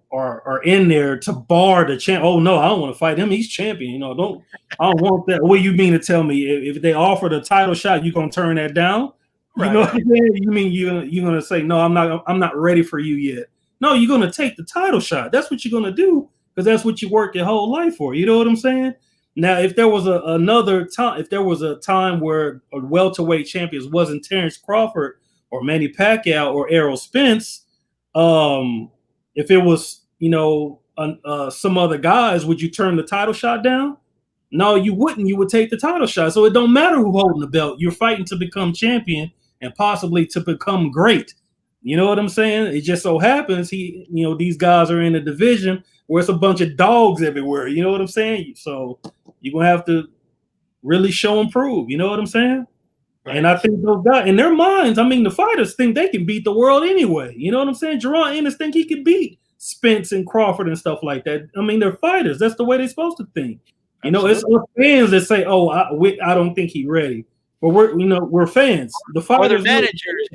in there to bar the champ. Oh no, I don't want to fight him. He's champion. I don't want that. What you mean to tell me if they offer the title shot, you gonna turn that down? Right. You know what I'm saying? You mean you're gonna say no? I'm not ready for you yet. No, you're gonna take the title shot. That's what you're gonna do because that's what you worked your whole life for. You know what I'm saying? Now, if there was a time where a welterweight champion wasn't Terence Crawford or Manny Pacquiao or Errol Spence, if it was, some other guys, would you turn the title shot down? No, you wouldn't. You would take the title shot. So it don't matter who's holding the belt. You're fighting to become champion and possibly to become great. You know what I'm saying? It just so happens these guys are in a division where it's a bunch of dogs everywhere. You know what I'm saying? So you're going to have to really show and prove. You know what I'm saying? Right. And I think those guys, in their minds, the fighters think they can beat the world anyway. You know what I'm saying? Jaron Ennis think he can beat Spence and Crawford and stuff like that. They're fighters. That's the way they're supposed to think. Absolutely. It's us fans that say, "Oh, I don't think he's ready." But we're fans. The fighters, or the managers,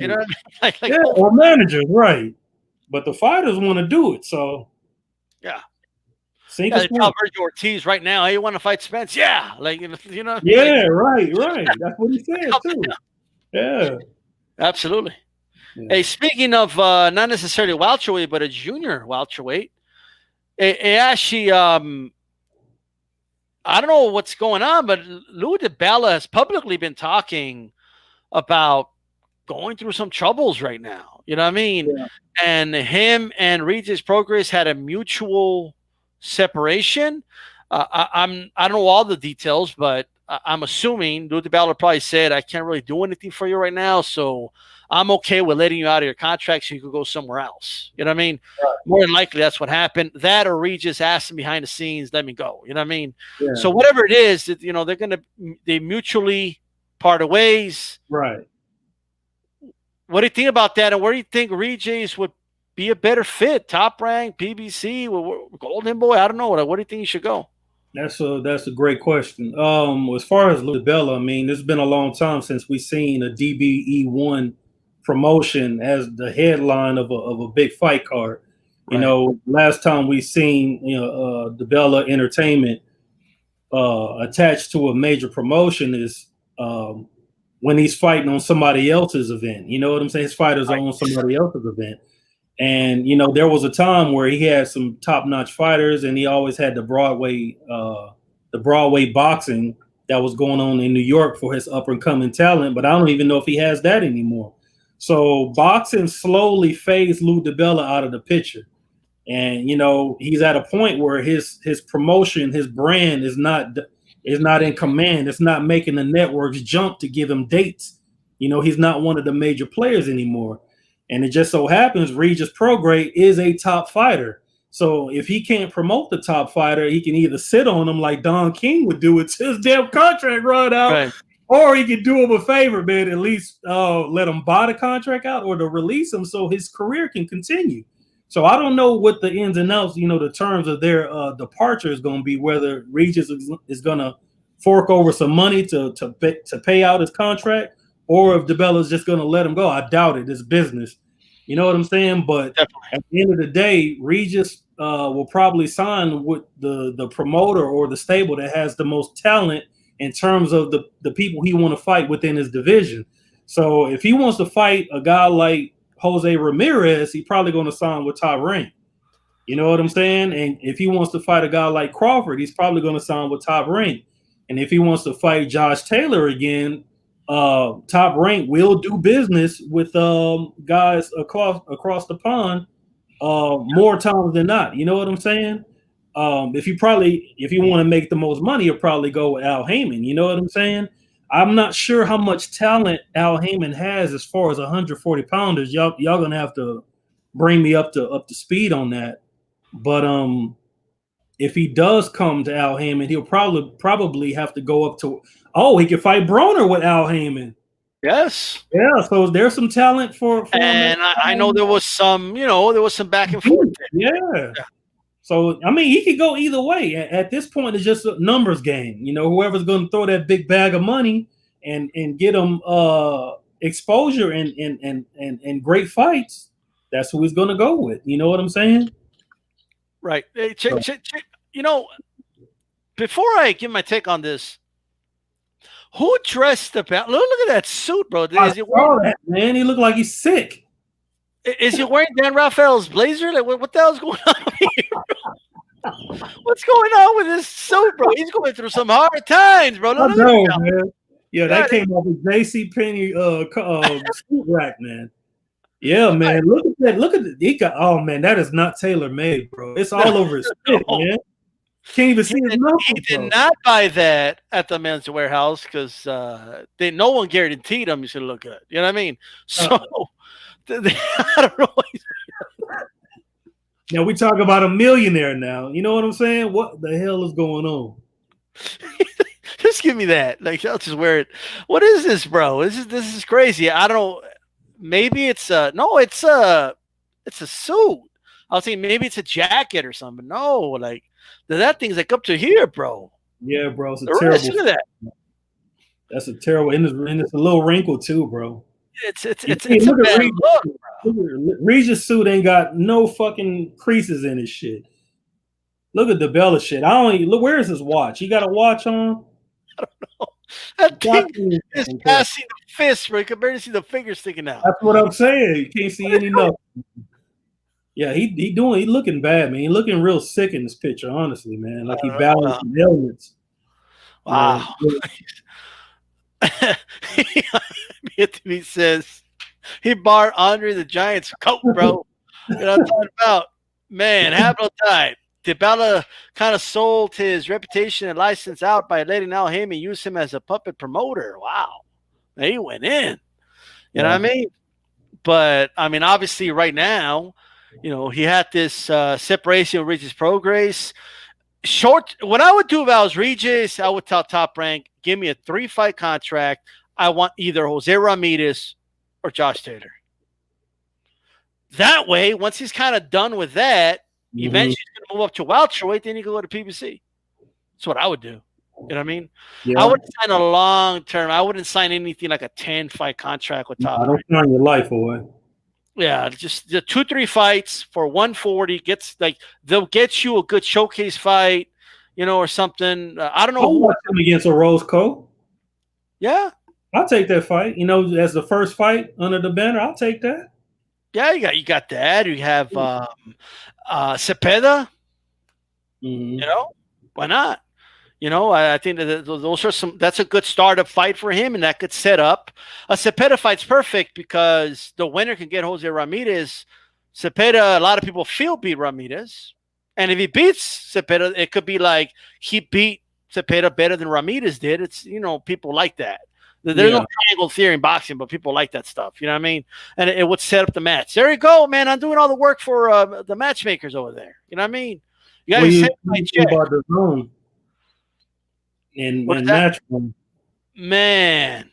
or managers, right? But the fighters want to do it, so yeah. They tell Virgil Ortiz right now, "Hey, you want to fight Spence?" Yeah, Yeah, right. That's what he said too. Yeah, absolutely. Yeah. Hey, speaking of not necessarily welterweight, but a junior welterweight, actually, I don't know what's going on, but DiBella has publicly been talking about going through some troubles right now. You know what I mean? Yeah. And him and Regis Prograis had a mutual separation. I don't know all the details, but I'm assuming DiBella probably said, "I can't really do anything for you right now, so I'm okay with letting you out of your contract so you could go somewhere else." You know what I mean? Right. More than likely, that's what happened. That or Regis asked him behind the scenes, "Let me go." You know what I mean? Yeah. So whatever it is, they mutually part ways. Right. What do you think about that? And where do you think Regis would be a better fit? Top rank, PBC, Golden Boy? I don't know. What do you think he should go? That's a great question. As far as DiBella, it's been a long time since we've seen a DBE1 promotion as the headline of a big fight card. Right. Last time we seen DiBella Entertainment attached to a major promotion is when he's fighting on somebody else's event. You know what I'm saying? His fighters are on somebody else's event. And, you know, there was a time where he had some top-notch fighters, and he always had the Broadway boxing that was going on in New York for his up-and-coming talent, but I don't even know if he has that anymore. So boxing slowly fades Lou DiBella out of the picture. And, you know, he's at a point where his promotion, his brand is not in command. It's not making the networks jump to give him dates. You know, he's not one of the major players anymore. And it just so happens Regis Prograis is a top fighter. So if he can't promote the top fighter, he can either sit on him like Don King would do until his damn contract run out, right, or he can do him a favor, man, at least let him buy the contract out or to release him so his career can continue. So I don't know what the ins and outs, you know, the terms of their departure is going to be, whether Regis is going to fork over some money to pay out his contract, or if DiBella is just going to let him go. I doubt it. It's business. You know what I'm saying? But definitely, at the end of the day, Regis will probably sign with the promoter or the stable that has the most talent in terms of the people he want to fight within his division. So if he wants to fight a guy like Jose Ramirez, he's probably going to sign with Top Rank. You know what I'm saying? And if he wants to fight a guy like Crawford, he's probably going to sign with Top Rank. And if he wants to fight Josh Taylor again, Top Rank will do business with guys across the pond more times than not. You know what I'm saying? If you want to make the most money, you'll probably go with Al Heyman. You know what I'm saying? I'm not sure how much talent Al Heyman has as far as 140 pounders. Y'all gonna have to bring me up to speed on that. But if he does come to Al Heyman, he'll probably have to go up to. Oh, he could fight Broner with Al Heyman. Yes. Yeah. So there's some talent for and I know there was some, back and forth. Yeah. So I mean, he could go either way. At this point, it's just a numbers game. You know, whoever's going to throw that big bag of money and get them exposure and great fights, that's who he's going to go with. You know what I'm saying? Right. Hey, you know, before I give my take on this, who dressed the belt? Look at that suit, bro. I saw that, man. He looked like he's sick. Is he wearing Dan Rafael's blazer? Like, what the hell's going on here? What's going on with this suit, bro? He's going through some hard times, bro. I know, man. Yeah, that came off his J.C. Penney suit rack, man. Yeah, man. Look at that. Look at the. He got. Oh man, that is not tailor made, bro. It's all over his fit, man. Can't even see his knuckles. He did not buy that at the Men's Warehouse because no one guaranteed him he's gonna look good. You know what I mean? So I don't know. Now we talk about a millionaire now. You know what I'm saying? What the hell is going on? Just give me that. Like, I'll just wear it. What is this, bro? This is crazy. I don't know. Maybe it's it's a suit. I was thinking maybe it's a jacket or something. No, like that thing's like up to here, bro. Yeah, bro. It's a terrible. Look at that. That's a terrible, and it's a little wrinkle too, bro. It's a bad look, bro. Regis suit ain't got no fucking creases in his shit. Look at DiBella shit. Look. Where is his watch? He got a watch on. I don't know. That thing is passing the fist, bro. You can barely see the finger sticking out. That's what I'm saying. You can't see any nothing. Yeah, he looking bad, man. He looking real sick in this picture, honestly, man. Like he balanced ailments. Wow. He says he barred Andre the Giant's coat, bro. You know what I'm talking about? Man, have no time. DiBella kind of sold his reputation and license out by letting Al Heyman use him as a puppet promoter. Wow. He went in. You know what I mean? But, I mean, obviously right now, you know, he had this separation with Regis Prograis. What I would do if I was Regis, I would tell Top Rank, give me a 3-fight contract. I want either Jose Ramirez or Josh Taylor. That way, once he's kind of done with that, eventually he's going to move up to welterweight, then he can go to PBC. That's what I would do. You know what I mean? Yeah. I wouldn't sign a long term. I wouldn't sign anything like a 10-fight contract with Top. I don't sign your life away. Yeah, just the 2-3 fights for 140 they'll get you a good showcase fight, you know, or something. I don't know. Who watched him against a Rose Cole? Yeah. I'll take that fight. You know, as the first fight under the banner, I'll take that. Yeah, you got that. You have Cepeda. Mm-hmm. You know, why not? You know, I think that those are some. That's a good startup fight for him, and that could set up a Cepeda fight's perfect because the winner can get Jose Ramirez. Cepeda, a lot of people feel beat Ramirez, and if he beats Cepeda, it could be like he beat Cepeda better than Ramirez did. It's people like that. There's no triangle theory in boxing, but people like that stuff. You know what I mean? And it would set up the match. There you go, man. I'm doing all the work for the matchmakers over there. You know what I mean? You guys say my check. About the zone and match room. Man.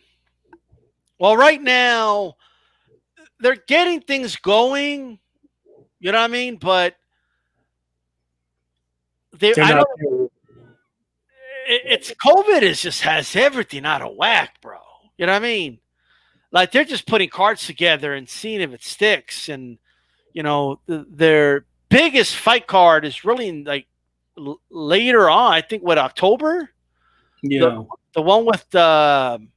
Well, right now they're getting things going. You know what I mean? But it's COVID just has everything out of whack, bro. You know what I mean? Like they're just putting cards together and seeing if it sticks. And their biggest fight card is really like later on. I think October. Yeah, the one with Dillian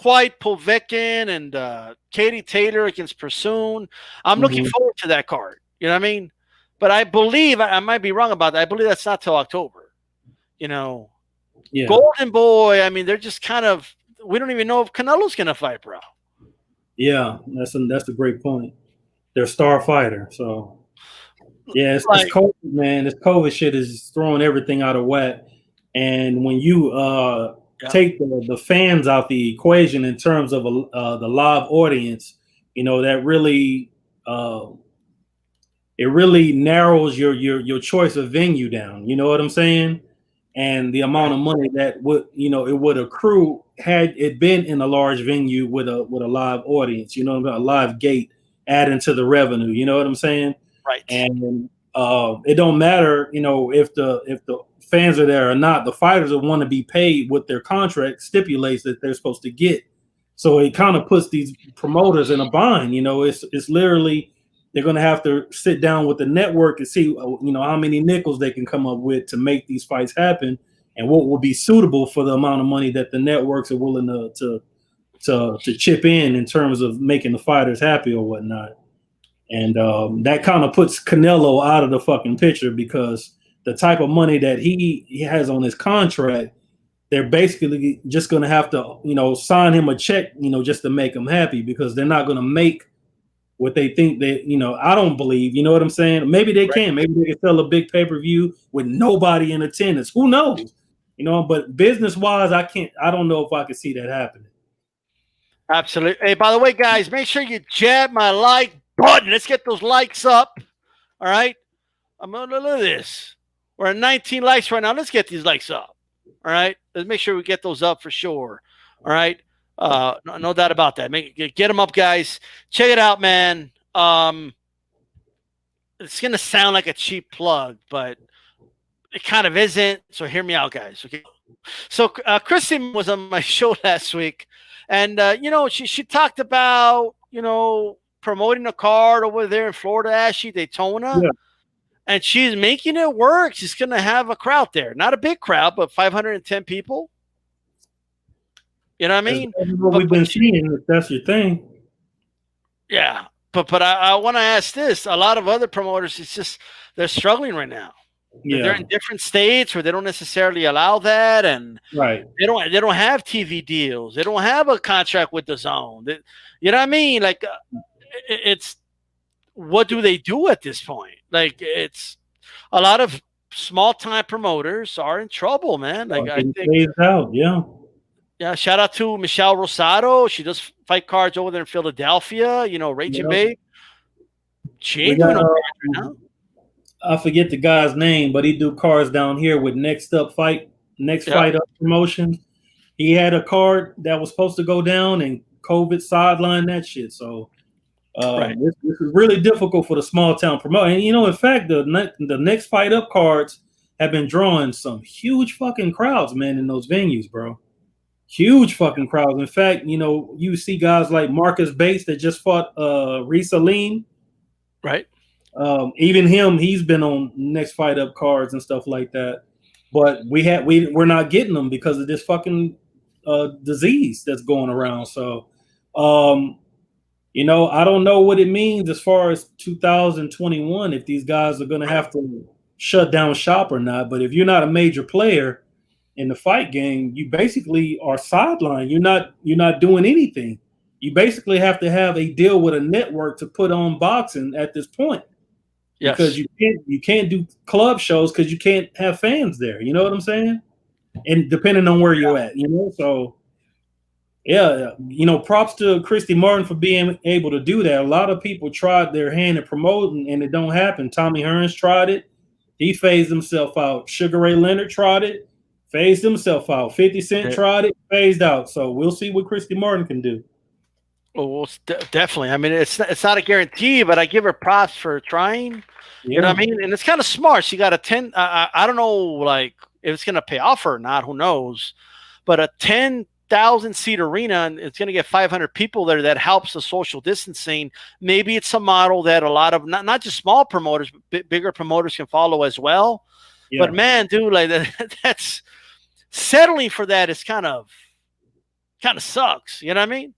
White, Povetkin, and Katie Taylor against Pursoon. I'm looking forward to that card. You know what I mean? But I believe I might be wrong about that. I believe that's not till October. Golden Boy. I mean, they're just kind of. We don't even know if Canelo's gonna fight, bro. Yeah, that's a great point. They're a star fighter, so yeah, it's COVID, man. This COVID shit is throwing everything out of whack. And when you take the fans out the equation in terms of the live audience, that really it really narrows your choice of venue down. You know what I'm saying? And the amount of money that it would accrue had it been in a large venue with a live audience. A live gate adding to the revenue. You know what I'm saying? Right. And it don't matter, if the fans are there or not. The fighters will want to be paid what their contract stipulates that they're supposed to get. So it kind of puts these promoters in a bind. It's literally they're going to have to sit down with the network and see how many nickels they can come up with to make these fights happen and what will be suitable for the amount of money that the networks are willing to chip in terms of making the fighters happy or whatnot. And that kind of puts Canelo out of the fucking picture because the type of money that he has on his contract, they're basically just going to have to, sign him a check, just to make him happy because they're not going to make what they think that, I don't believe, you know what I'm saying? Maybe they can. Maybe they can sell a big pay-per-view with nobody in attendance. Who knows? But business-wise, I don't know if I could see that happening. Absolutely. Hey, by the way, guys, make sure you jab my like button. Let's get those likes up. All right? I'm going to look at this. We're at 19 likes right now. Let's get these likes up. All right? Let's make sure we get those up for sure. All right? No doubt about that. Get them up, guys. Check it out, man. It's going to sound like a cheap plug, but it kind of isn't. So hear me out, guys. Okay. So Christy was on my show last week, and she talked about promoting a card over there in Florida, Daytona. Yeah. And she's making it work. She's going to have a crowd there. Not a big crowd, but 510 people. You know what I mean? That's what we've been seeing, if that's your thing. Yeah. But I want to ask this. A lot of other promoters, it's just they're struggling right now. Yeah. They're in different states where they don't necessarily allow that. And right. They don't have TV deals. They don't have a contract with the zone. You know what I mean? Like it's what do they do at this point? Like it's a lot of small time promoters are in trouble, man. Like I think out, yeah. Yeah, shout out to Michelle Rosario. She does fight cards over there in Philadelphia. Raging Babe. She ain't doing no cards right now. I forget the guy's name, but he do cards down here with Next Fight Up Promotion. He had a card that was supposed to go down, and COVID sidelined that shit. So this is really difficult for the small town promoter. And in fact, the Next Fight Up cards have been drawing some huge fucking crowds, man, in those venues, bro. Huge fucking crowds. In fact, you see guys like Marcus Bates that just fought Reese Aline. Right. Even him, he's been on Next Fight Up cards and stuff like that. But we're not getting them because of this fucking disease that's going around. So, I don't know what it means as far as 2021 if these guys are going to have to shut down shop or not. But if you're not a major player in the fight game, you basically are sidelined. You're not doing anything. You basically have to have a deal with a network to put on boxing at this point. Yes. Because you can't do club shows because you can't have fans there. You know what I'm saying? And depending on where you're at, so yeah, props to Christy Martin for being able to do that. A lot of people tried their hand at promoting and it don't happen. Tommy Hearns tried it. He phased himself out. Sugar Ray Leonard tried it, phased himself out. 50 Cent tried it, phased out. So we'll see what Christy Martin can do. Well, definitely. I mean, it's not a guarantee, but I give her props for trying. Yeah. You know what I mean? And it's kind of smart. She got a 10. I don't know, like, if it's going to pay off or not. Who knows? But a 10,000 seat arena, and it's going to get 500 people there. That helps the social distancing. Maybe it's a model that a lot of not just small promoters, but bigger promoters can follow as well. Yeah. But man, dude, like that's settling for that is kind of sucks. You know what I mean?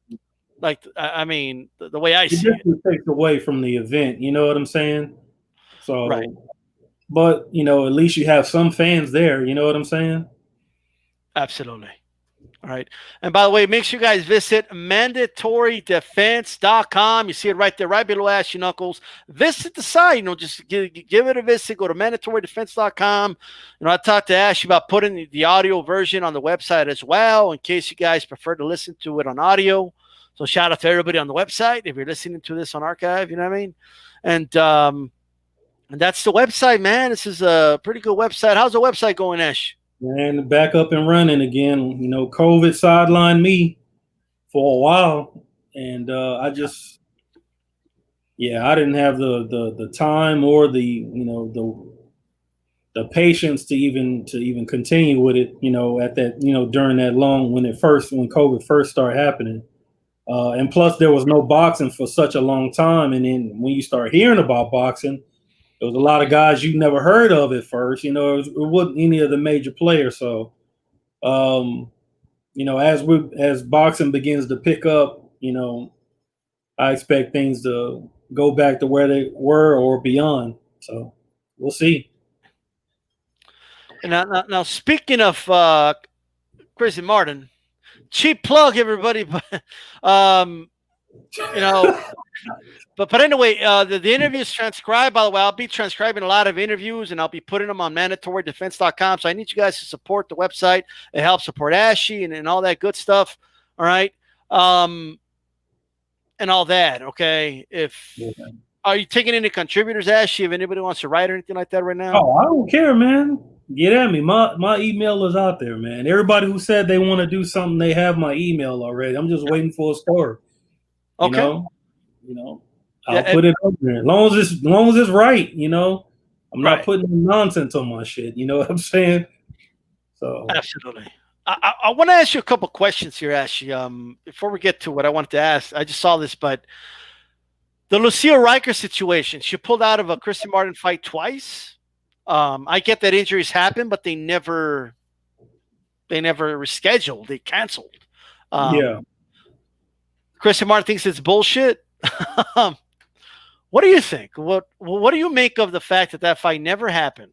Like, I mean, the way I see it. It takes away from the event. You know what I'm saying? So, right. But, at least you have some fans there. You know what I'm saying? Absolutely. All right. And by the way, make sure you guys visit mandatorydefense.com. You see it right there, right below Ashy Knuckles. Visit the site. Just give it a visit. Go to mandatorydefense.com. I talked to Ash about putting the audio version on the website as well, in case you guys prefer to listen to it on audio. So shout out to everybody on the website if you're listening to this on archive, you know what I mean? And that's the website, man. This is a pretty good website. How's the website going, Ash? Man, back up and running again. COVID sidelined me for a while, and I didn't have the time or the patience to even continue with it. At that during that long when COVID first started happening. And plus, there was no boxing for such a long time. And then when you start hearing about boxing, there was a lot of guys you never heard of at first. It wasn't any of the major players. So, as boxing begins to pick up, I expect things to go back to where they were or beyond. So, we'll see. And now speaking of Christy Martin. Cheap plug, everybody, but but anyway, the interview is transcribed. By the way, I'll be transcribing a lot of interviews, and I'll be putting them on mandatorydefense.com. So I need you guys to support the website. It helps support Ashy and all that good stuff. All right, and all that. Okay, are you taking any contributors, Ashy? If anybody wants to write or anything like that right now? Oh, I don't care, man. Get at me. My email is out there, man. Everybody who said they want to do something, they have my email already. I'm just waiting for a story. Okay. I'll put it up there. As long as it's right, I'm not putting nonsense on my shit. You know what I'm saying? So absolutely. I want to ask you a couple questions here, Ashley. Before we get to what I wanted to ask, I just saw this, but the Lucille Riker situation, she pulled out of a Christy Martin fight twice. I get that injuries happen, but they never rescheduled. They canceled. Christy Martin thinks it's bullshit. What do you think? What do you make of the fact that fight never happened?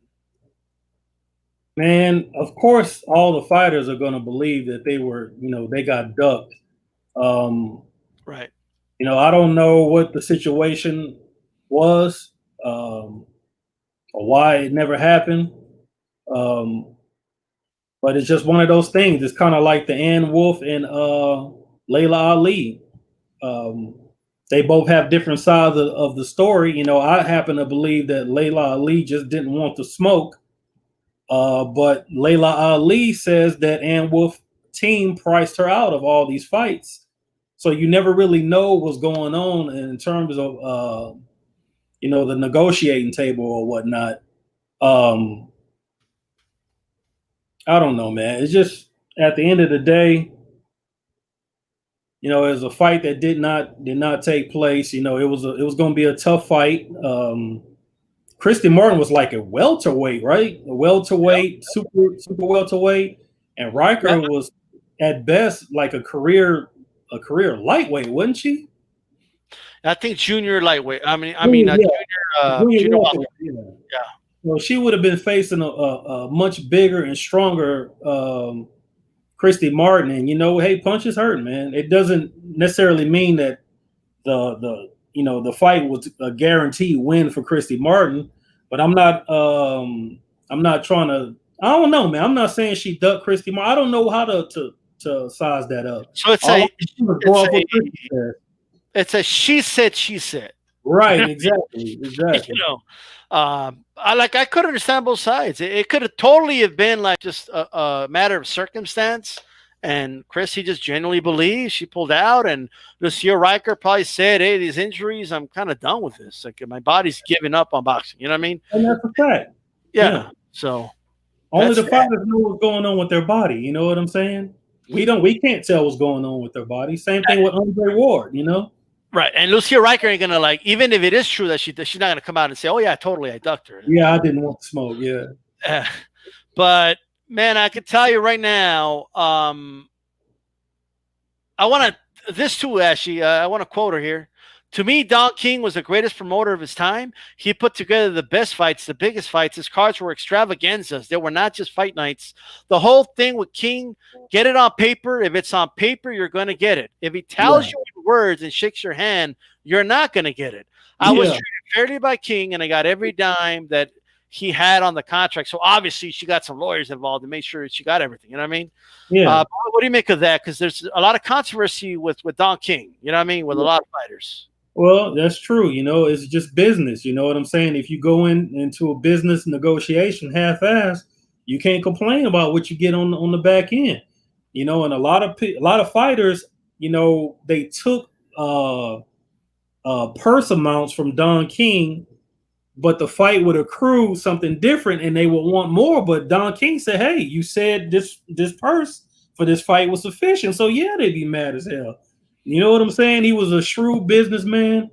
Man, of course, all the fighters are going to believe that they were, they got ducked. Right. I don't know what the situation was. Or why it never happened. But it's just one of those things. It's kind of like the Ann Wolf and Laila Ali. They both have different sides of the story. I happen to believe that Laila Ali just didn't want to smoke. But Laila Ali says that Ann Wolf team priced her out of all these fights. So you never really know what's going on in terms of the negotiating table or whatnot. I don't know, man. It's just at the end of the day, it was a fight that did not take place. It was going to be a tough fight. Christy Martin was like a welterweight, right? A welterweight, super welterweight, and Riker was at best like a career lightweight, wasn't she? I think junior lightweight. I mean, Yeah, junior welterweight, welterweight. yeah. Yeah. Well, she would have been facing a much bigger and stronger Christy Martin, and hey, punches hurt, man. It doesn't necessarily mean that the fight was a guaranteed win for Christy Martin, but I'm not trying to. I don't know, man. I'm not saying she ducked Christy Martin. I don't know how to size that up. So it's a she said. Right, exactly. I could understand both sides. It could have totally have been like just a matter of circumstance, and Christy just genuinely believes she pulled out, and Lucia Riker probably said, "Hey, these injuries, I'm kind of done with this. Like my body's giving up on boxing." You know what I mean? And that's a fact. Yeah. So only the fighters know what's going on with their body. You know what I'm saying? We can't tell what's going on with their body. Same thing with Andre Ward. Right, and Lucia Riker ain't gonna even if it is true that she's not gonna come out and say, "Oh yeah, totally, I ducked her." Yeah, I didn't want to smoke. Yeah, but man, I can tell you right now, I want to this too, Ashley. I want to quote her here. To me, Don King was the greatest promoter of his time. He put together the best fights, the biggest fights. His cards were extravaganzas. They were not just fight nights. The whole thing with King, get it on paper. If it's on paper, you're going to get it. If he tells you in words and shakes your hand, you're not going to get it. I was treated fairly by King, and I got every dime that he had on the contract. So obviously she got some lawyers involved to make sure she got everything. You know what I mean? Yeah. What do you make of that? Because there's a lot of controversy with Don King. You know what I mean? With a lot of fighters. Well, that's true. It's just business. You know what I'm saying? If you go into a business negotiation half-assed, you can't complain about what you get on the back end. And a lot of fighters, they took purse amounts from Don King, but the fight would accrue something different, and they would want more. But Don King said, "Hey, you said this purse for this fight was sufficient." So yeah, they'd be mad as hell. You know what I'm saying? He was a shrewd businessman,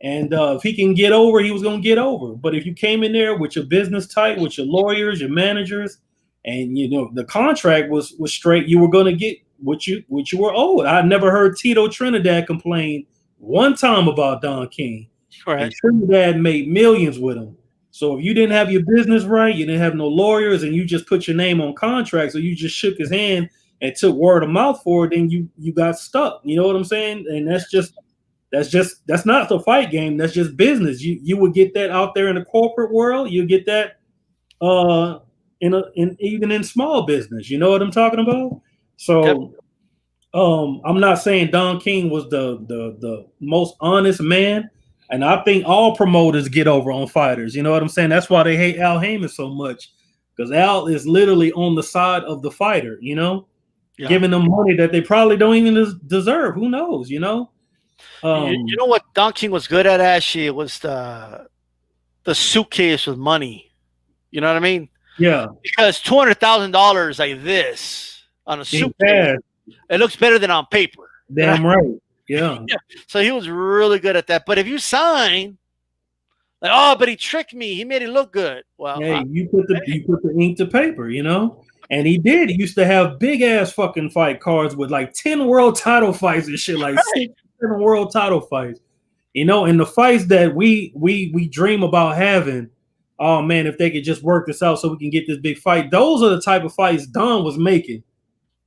and if he can get over, he was going to get over. But if you came in there with your business tight, with your lawyers, your managers, and the contract was straight, you were going to get what you were owed. I never heard Tito Trinidad complain one time about Don King. Right. And Trinidad made millions with him. So if you didn't have your business right, you didn't have no lawyers, and you just put your name on contracts, or you just shook his hand and took word of mouth for it, then you got stuck. You know what I'm saying? And that's not the fight game. That's just business. You would get that out there in the corporate world. You get that even in small business. You know what I'm talking about? So I'm not saying Don King was the most honest man, and I think all promoters get over on fighters. You know what I'm saying? That's why they hate Al Heyman so much, because Al is literally on the side of the fighter. Giving them money that they probably don't even deserve. Who knows? You know what Don King was good at, Ashley? It was the suitcase with money. You know what I mean? Yeah. Because $200,000 like this on a suitcase, it looks better than on paper. Damn right. Yeah. So he was really good at that. But if you sign, but he tricked me. He made it look good. Well, hey, you put the ink to paper. And he did. He used to have big ass fucking fight cards with like 10 world title fights and shit, like 6 world title fights. And the fights that we dream about having, oh man, if they could just work this out so we can get this big fight. Those are the type of fights Don was making.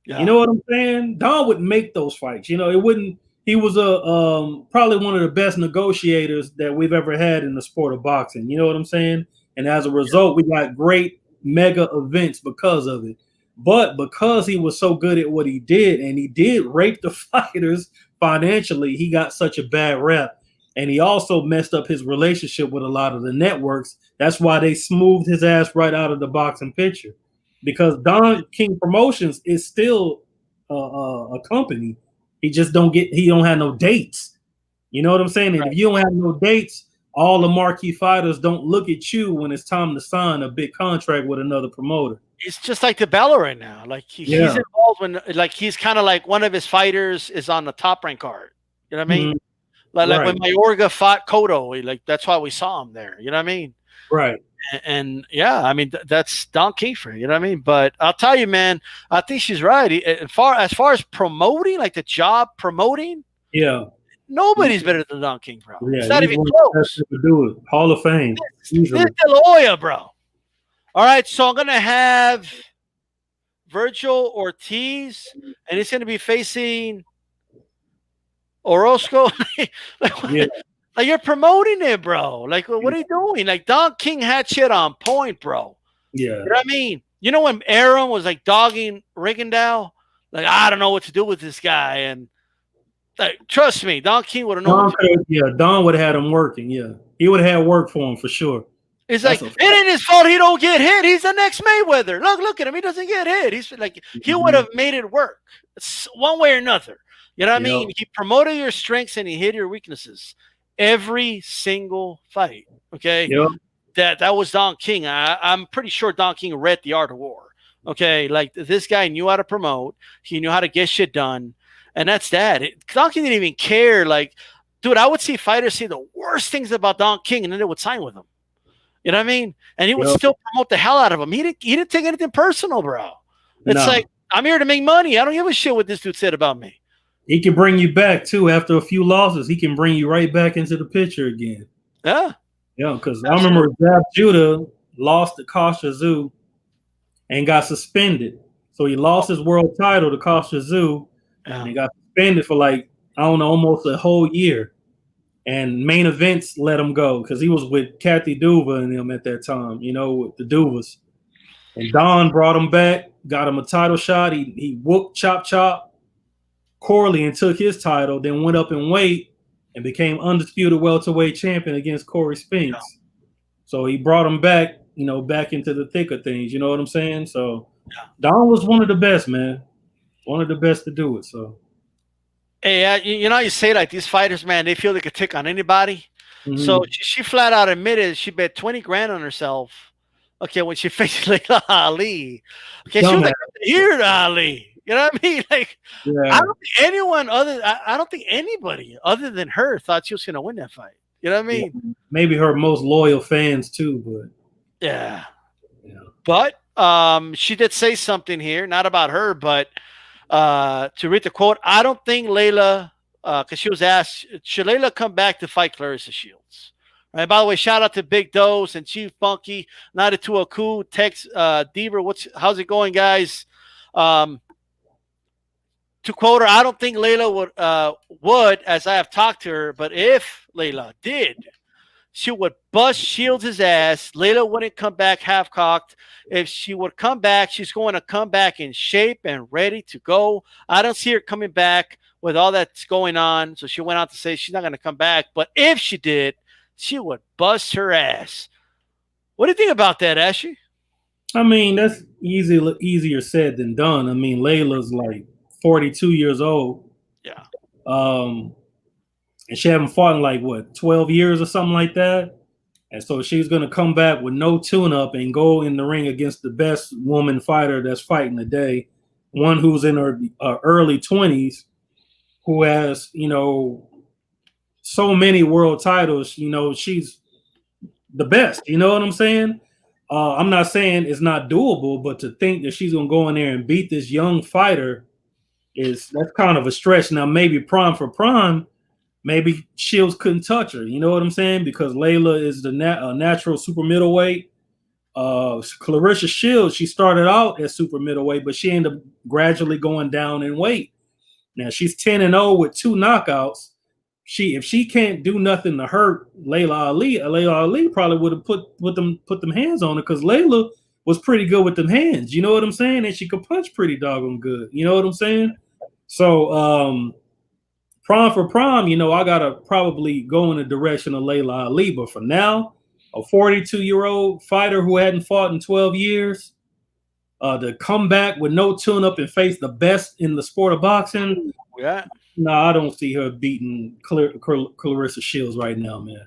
Yeah. You know what I'm saying? Don would make those fights. It wouldn't. He was probably one of the best negotiators that we've ever had in the sport of boxing. You know what I'm saying? And as a result, we got great mega events because of it. But because he was so good at what he did, and he did rape the fighters financially, he got such a bad rep. And he also messed up his relationship with a lot of the networks. That's why they smoothed his ass right out of the boxing picture, because Don King Promotions is still a company. He don't have no dates. You know what I'm saying? And if you don't have no dates, all the marquee fighters don't look at you when it's time to sign a big contract with another promoter. It's just like DiBella right now. Like he's involved when, like, he's kind of like one of his fighters is on the Top Rank card. You know what I mean? Like when Mayorga fought Cotto, like that's why we saw him there. You know what I mean? Right. And yeah, I mean that's Don King for you. You know what I mean? But I'll tell you, man, I think she's right. As far as promoting, like the job promoting, Yeah. nobody's better than Don King, bro. Yeah, It's not he's even one of the best close. to do it. Hall of Fame. This Easily. is De La Hoya, bro. All right, so I'm gonna have Virgil Ortiz, and he's gonna be facing Orozco. Yeah. Like you're promoting it, bro. Like what are you doing? Like Don King had shit on point, bro. Yeah. You know what I mean? You know when Aaron was like dogging Rigondeaux? Like, I don't know what to do with this guy. And like, trust me, Don King would have known. Don would have had him working. Yeah. He would have had work for him for sure. It's like, it ain't his fault he don't get hit. He's the next Mayweather. Look at him. He doesn't get hit. He's like, he would have made it work. It's one way or another. You know what I mean? He promoted your strengths and he hid your weaknesses. Every single fight. Okay. Yep. That was Don King. I'm pretty sure Don King read The Art of War. Okay. Like this guy knew how to promote. He knew how to get shit done. And that's that. Don King didn't even care. Like, dude, I would see fighters say the worst things about Don King and then they would sign with him. You know what I mean? And he would still promote the hell out of him. He didn't take anything personal, bro. It's like, I'm here to make money. I don't give a shit what this dude said about me. He can bring you back too after a few losses. He can bring you right back into the picture again. Yeah. Yeah, because I remember Zab Judah lost to Kasha Zoo and got suspended. So he lost his world title to Kasha Zoo and he got suspended for like, I don't know, almost a whole year. And main events let him go because he was with Kathy Duva and them at that time, you know, with the Duvas. And Don brought him back, got him a title shot. He whooped Chop Corley and took his title, then went up in weight and became undisputed welterweight champion against Corey Spence. Yeah. So he brought him back, you know, back into the thick of things. You know what I'm saying? So Don was one of the best, man. One of the best to do it. So. Hey, you know, you say like these fighters, man, they feel they could take on anybody. Mm-hmm. So she flat out admitted she bet 20 grand on herself. Okay, when she faced Laila Ali. Okay, she was like, here to Ali. You know what I mean? Like, I don't think I don't think anybody other than her thought she was going to win that fight. You know what I mean? Yeah. Maybe her most loyal fans too, but. Yeah. But she did say something here, not about her, but to read the quote, I don't think Laila, because she was asked, should Laila come back to fight Claressa Shields? Right. By the way, shout out to Big Dose and Chief Funky, 9202, text Deaver. How's it going, guys? To quote her, I don't think Laila would, as I have talked to her, but if Laila did, she would bust Shields' ass. Laila wouldn't come back half-cocked. If she would come back, she's going to come back in shape and ready to go. I don't see her coming back with all that's going on. So she went out to say she's not going to come back. But if she did, she would bust her ass. What do you think about that, Ashley? I mean, that's easier said than done. I mean, Layla's like 42 years old. Yeah. And she haven't fought in like, what, 12 years or something like that? And so she's going to come back with no tune-up and go in the ring against the best woman fighter that's fighting today, one who's in her early 20s, who has, you know, so many world titles. You know, she's the best. You know what I'm saying? I'm not saying it's not doable, but to think that she's going to go in there and beat this young fighter that's kind of a stretch. Now, maybe prime for prime, maybe Shields couldn't touch her. You know what I'm saying? Because Laila is the natural super middleweight. Claressa Shields, she started out as super middleweight, but she ended up gradually going down in weight. Now she's 10-0 with 2 knockouts. If she can't do nothing to hurt Laila Ali probably would have put them hands on her, because Laila was pretty good with them hands. You know what I'm saying? And she could punch pretty doggone good. You know what I'm saying? So prime for prime, you know, I gotta probably go in the direction of Laila Ali. But for now, a 42-year-old fighter who hadn't fought in 12 years, to come back with no tune-up and face the best in the sport of boxing, no, I don't see her beating Claressa Shields right now, man.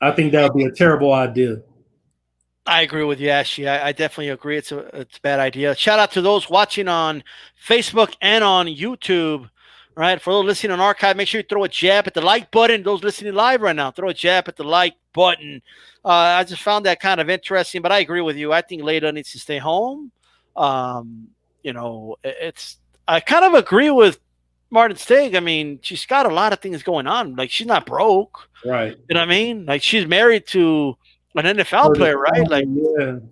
I think that would be a terrible idea. I agree with you, Ashley. I definitely agree. It's a bad idea. Shout out to those watching on Facebook and on YouTube. right? For those listening on archive, make sure you throw a jab at the like button. Those listening live right now, throw a jab at the like button. I just found that kind of interesting, but I agree with you. I think Laila needs to stay home. You know, I kind of agree with Martin Stig. I mean, she's got a lot of things going on. Like, she's not broke. Right. You know what I mean? Like, she's married to an NFL player, right? Like,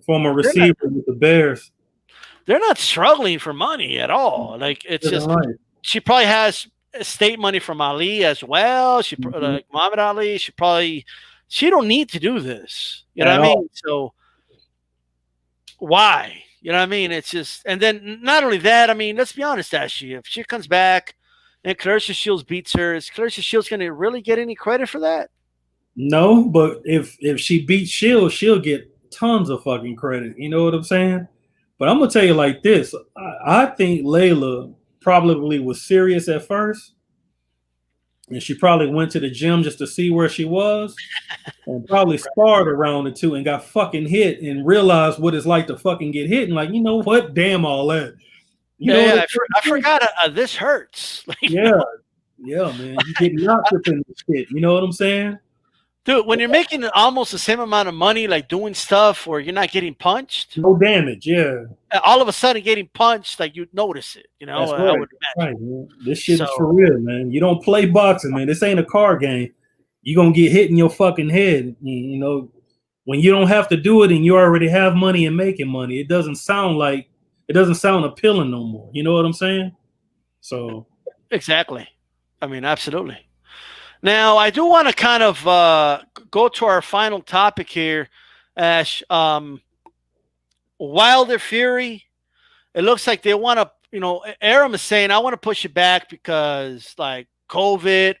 former receiver with the Bears. They're not struggling for money at all. Like, it's just she probably has estate money from Ali as well. She like Muhammad Ali. She don't need to do this. You know what I mean? So why? You know what I mean? It's just, and then not only that, I mean, let's be honest, Ashley, if she comes back and Claressa Shields beats her, is Claressa Shields going to really get any credit for that? No, but if she beats Shields, she'll get tons of fucking credit. You know what I'm saying? But I'm going to tell you like this. I think Laila probably was serious at first. And she probably went to the gym just to see where she was and probably sparred around it too and got fucking hit and realized what it's like to fucking get hit. And like, you know what? Damn all that. I forgot this hurts. Yeah, man. You get knocked up in this shit. You know what I'm saying? Dude, when you're making almost the same amount of money, like doing stuff where you're not getting punched. No damage, yeah. All of a sudden getting punched, like you'd notice it, you know? That's right. Right, man. This shit is for real, man. You don't play boxing, man. This ain't a card game. You're going to get hit in your fucking head. You know, when you don't have to do it and you already have money and making money, it doesn't sound appealing no more. You know what I'm saying? So. Exactly. I mean, absolutely. Now, I do want to kind of go to our final topic here, Ash. Wilder Fury, it looks like they want to, you know, Errol is saying, I want to push it back because, like, COVID,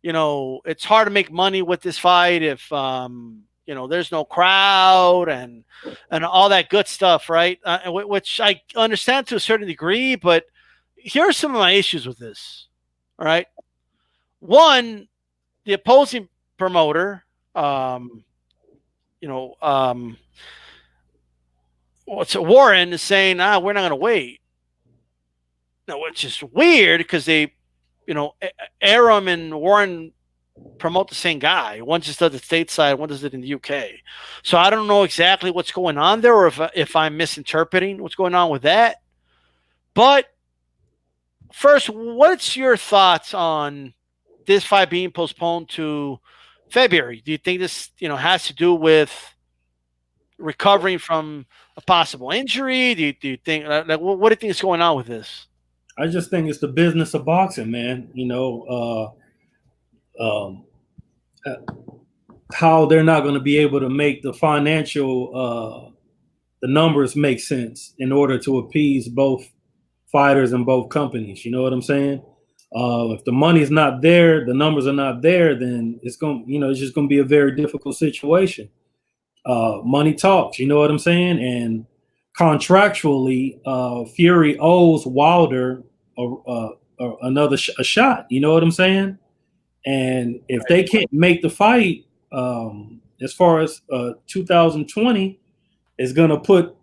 you know, it's hard to make money with this fight if, you know, there's no crowd and all that good stuff, right? Which I understand to a certain degree, but here are some of my issues with this, all right? One, the opposing promoter, Warren is saying, we're not going to wait. No, which is weird because they, you know, Aram and Warren promote the same guy. One just does it stateside, one does it in the UK. So I don't know exactly what's going on there, or if I'm misinterpreting what's going on with that. But first, what's your thoughts on this fight being postponed to February? Do you think this, you know, has to do with recovering from a possible injury? Do you think, like, what do you think is going on with this? I just think it's the business of boxing, man. You know, how they're not going to be able to make the financial, the numbers make sense in order to appease both fighters and both companies. You know what I'm saying? If the money's not there, the numbers are not there, then it's just going to be a very difficult situation. Money talks, you know what I'm saying? And contractually, Fury owes Wilder another shot, you know what I'm saying? And if they can't make the fight, as far as 2020, is going to put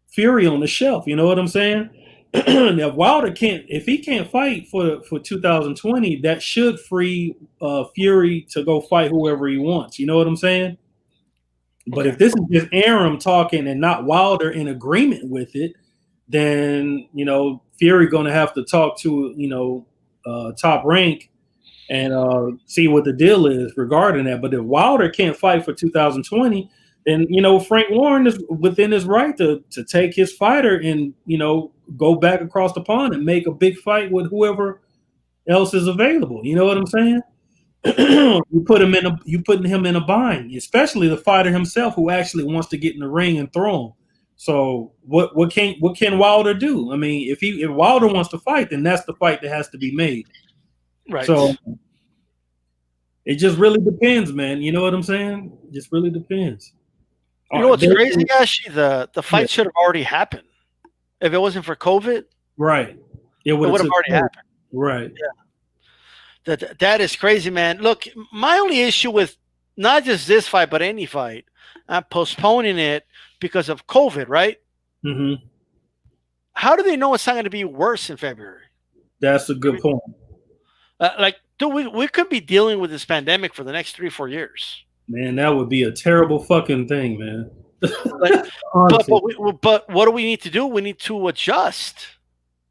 Fury on the shelf, you know what I'm saying? If Wilder if he can't fight for 2020, that should free Fury to go fight whoever he wants. You know what I'm saying? But if this is just Aram talking and not Wilder in agreement with it, then, you know, Fury going to have to talk to, you know, Top Rank and see what the deal is regarding that. But if Wilder can't fight for 2020, then, you know, Frank Warren is within his right to take his fighter and, you know, go back across the pond and make a big fight with whoever else is available. You know what I'm saying? You putting him in a bind, especially the fighter himself who actually wants to get in the ring and throw him. So what can Wilder do? I mean, if Wilder wants to fight, then that's the fight that has to be made. Right. So it just really depends, man. You know what I'm saying? It just really depends. You know what's crazy, Ashley? The fight should have already happened. If it wasn't for COVID, right, it would have already happened. Right. Yeah. That is crazy, man. Look, my only issue with not just this fight, but any fight, I'm postponing it because of COVID, right? Mm-hmm. How do they know it's not going to be worse in February? That's a good point. Like, dude, we could be dealing with this pandemic for the next 3-4 years. Man, that would be a terrible fucking thing, man. Like, Honestly. but what do we need to do? We need to adjust.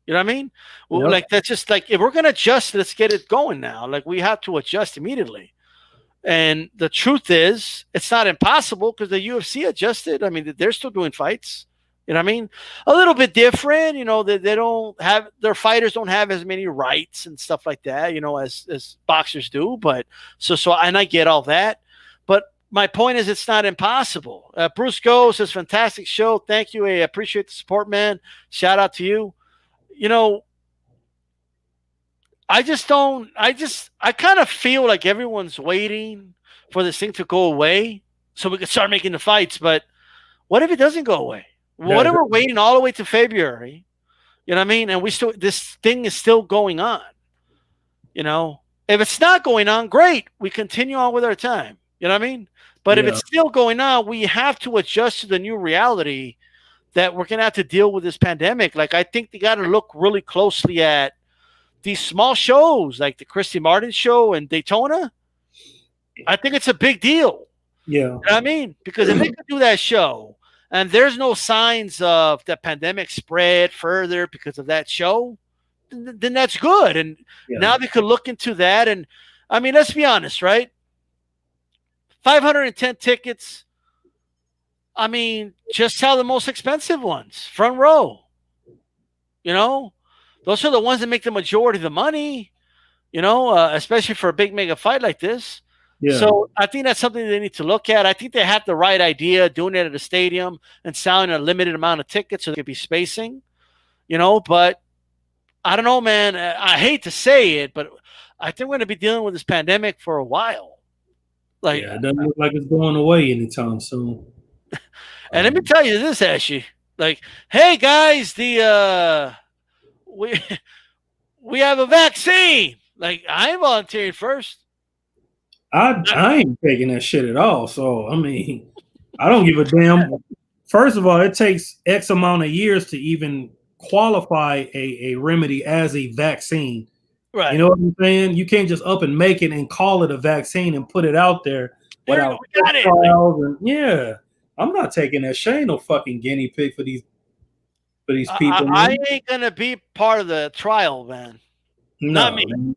You know what I mean? Well, Yep. like, that's just like, if we're gonna adjust, let's get it going now. Like, we have to adjust immediately. And the truth is, it's not impossible because the UFC adjusted. I mean, they're still doing fights. You know what I mean? A little bit different. You know, they don't have, their fighters don't have as many rights and stuff like that, you know, as boxers do. But and I get all that. But my point is, it's not impossible. Bruce Go says, fantastic show. Thank you. I appreciate the support, man. Shout out to you. You know, I kind of feel like everyone's waiting for this thing to go away so we can start making the fights. But what if it doesn't go away? What if we're waiting all the way to February? You know what I mean? And this thing is still going on. You know, if it's not going on, great. We continue on with our time. You know what I mean? But if it's still going on, we have to adjust to the new reality that we're going to have to deal with this pandemic. Like, I think they got to look really closely at these small shows like the Christy Martin show in Daytona. I think it's a big deal. Yeah. You know what I mean? Because if they could do that show and there's no signs of the pandemic spread further because of that show, then that's good. And now they could look into that. And I mean, let's be honest, right? 510 tickets. I mean, just sell the most expensive ones, front row. You know, those are the ones that make the majority of the money, you know, especially for a big mega fight like this. Yeah. So I think that's something they need to look at. I think they have the right idea doing it at a stadium and selling a limited amount of tickets so there could be spacing, you know, but I don't know, man. I hate to say it, but I think we're going to be dealing with this pandemic for a while. Like, it doesn't look like it's going away anytime soon. And let me tell you this, Ashley. Like, hey guys, we have a vaccine. Like, I ain't volunteering first. I ain't taking that shit at all. So I mean, I don't give a damn. First of all, it takes X amount of years to even qualify a remedy as a vaccine. Right. You know what I'm saying? You can't just up and make it and call it a vaccine and put it out there without trials. And, yeah. I'm not taking that. Shane no fucking guinea pig for these people. I ain't gonna be part of the trial, man. No, not me. Man.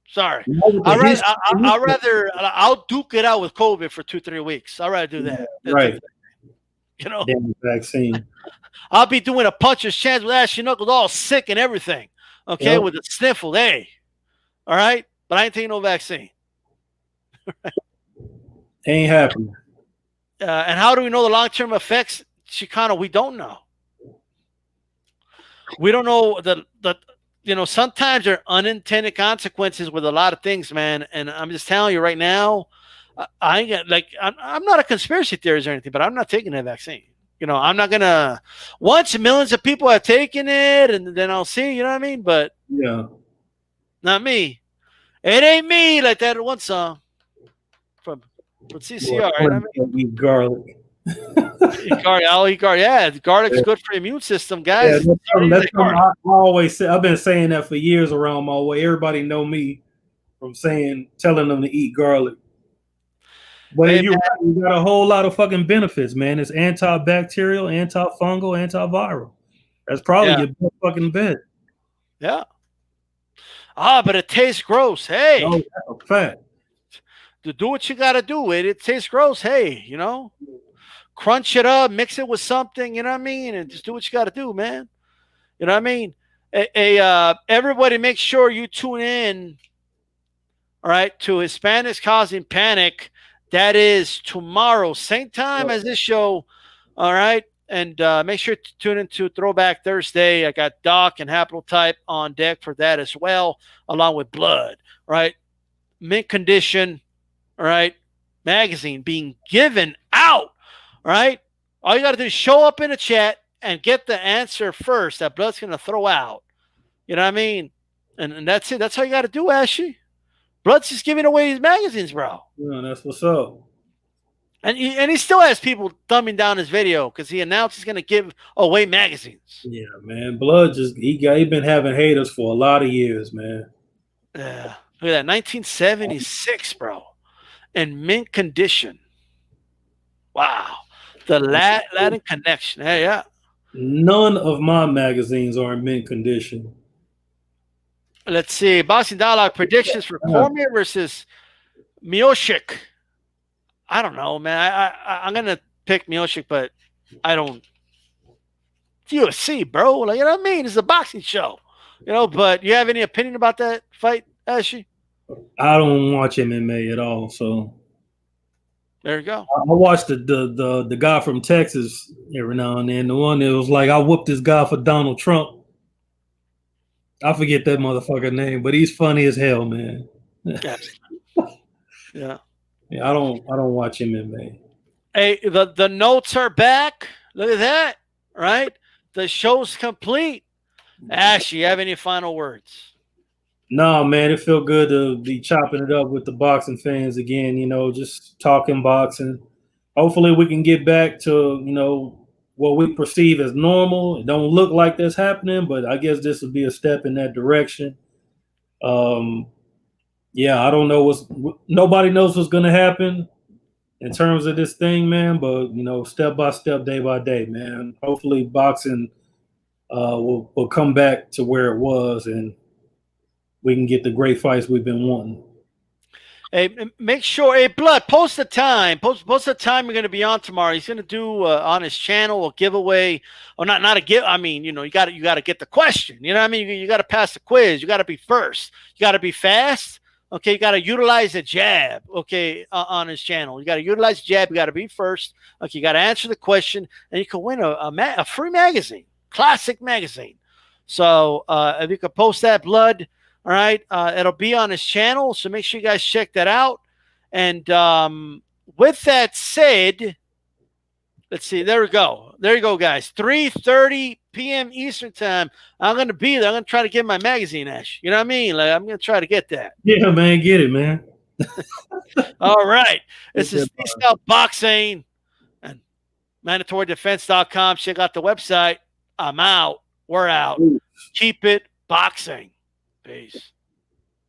Sorry. I'll duke it out with COVID for 2-3 weeks. I'd rather do that. Yeah, right. You know, damn vaccine. I'll be doing a puncher's chance with Ashley Knuckles, all sick and everything. Okay, with a sniffle. Hey, all right, but I ain't taking no vaccine. Ain't happening. And how do we know the long-term effects, Chicano? We don't know. We don't know you know, sometimes there are unintended consequences with a lot of things, man. And I'm just telling you right now, I'm not a conspiracy theorist or anything, but I'm not taking that vaccine. You know, I'm not gonna. Once millions of people have taken it, and then I'll see. You know what I mean? But not me. It ain't me, like that one song from CCR. You know what I mean? Eat garlic. I'll eat garlic. Yeah, garlic's good for the immune system, guys. Yeah, that's I always say. I've been saying that for years around my way. Everybody know me from telling them to eat garlic. But you got a whole lot of fucking benefits, man. It's antibacterial, antifungal, antiviral. That's probably your best fucking bet. Yeah. But it tastes gross. Hey. Oh, that's a fact. To do what you got to do with it. It tastes gross. Hey, you know, crunch it up, mix it with something, you know what I mean? And just do what you got to do, man. You know what I mean? Everybody make sure you tune in, all right, to Hispanics Causing Panic. That is tomorrow, same time as this show, all right? And make sure to tune into Throwback Thursday. I got Doc and Haplotype on deck for that as well, along with Blood, right? Mint Condition, all right? Magazine being given out, all right? All you got to do is show up in the chat and get the answer first that Blood's going to throw out. You know what I mean? And that's it. That's how you got to do, Ashley. Blood's just giving away his magazines, bro. Yeah, that's what's up. And he still has people thumbing down his video because he announced he's going to give away magazines. Yeah, man. Blood he been having haters for a lot of years, man. Yeah. Look at that, 1976, bro, in mint condition. Wow, the Latin connection. Hey, yeah. None of my magazines are in mint condition. Let's see. Boxing Dialogue predictions for Cormier versus Miocic. I don't know, man. I'm gonna pick Miocic, but I don't. UFC, bro. Like, you know what I mean? It's a boxing show, you know. But you have any opinion about that fight, Ashley? I don't watch MMA at all, so There you go. I watched the guy from Texas every now and then. The one that was like, I whooped this guy for Donald Trump. I forget that motherfucker name, but he's funny as hell, man. Yeah. Yeah, I don't watch MMA. Hey, the notes are back. Look at that, right? The show's complete. Ash, you have any final words? No, man, it felt good to be chopping it up with the boxing fans again, you know, just talking boxing. Hopefully we can get back to, you know, what we perceive as normal. It don't look like that's happening, but I guess this would be a step in that direction. Yeah, I don't know nobody knows what's going to happen in terms of this thing, man, but, you know, step by step, day by day, man. Hopefully boxing will come back to where it was and we can get the great fights we've been wanting. Hey, make sure, hey, Blood, post the time. Post the time you're going to be on tomorrow. He's going to do on his channel a giveaway, or not a give. I mean, you know, you got to get the question. You know what I mean? You got to pass the quiz. You got to be first. You got to be fast. Okay, you got to utilize the jab. Okay, on his channel, you got to utilize the jab. You got to be first. Okay, you got to answer the question, and you can win a free magazine, classic magazine. So if you could post that, Blood. All right, it'll be on his channel, so make sure you guys check that out. And with that said, let's see. There we go. There you go, guys. 3:30 p.m. Eastern time. I'm going to be there. I'm going to try to get my magazine, Ash. You know what I mean? Like, I'm going to try to get that. Yeah, man. Get it, man. All right. This is Freestyle Boxing and MandatoryDefense.com. Check out the website. I'm out. We're out. Keep it boxing. Peace.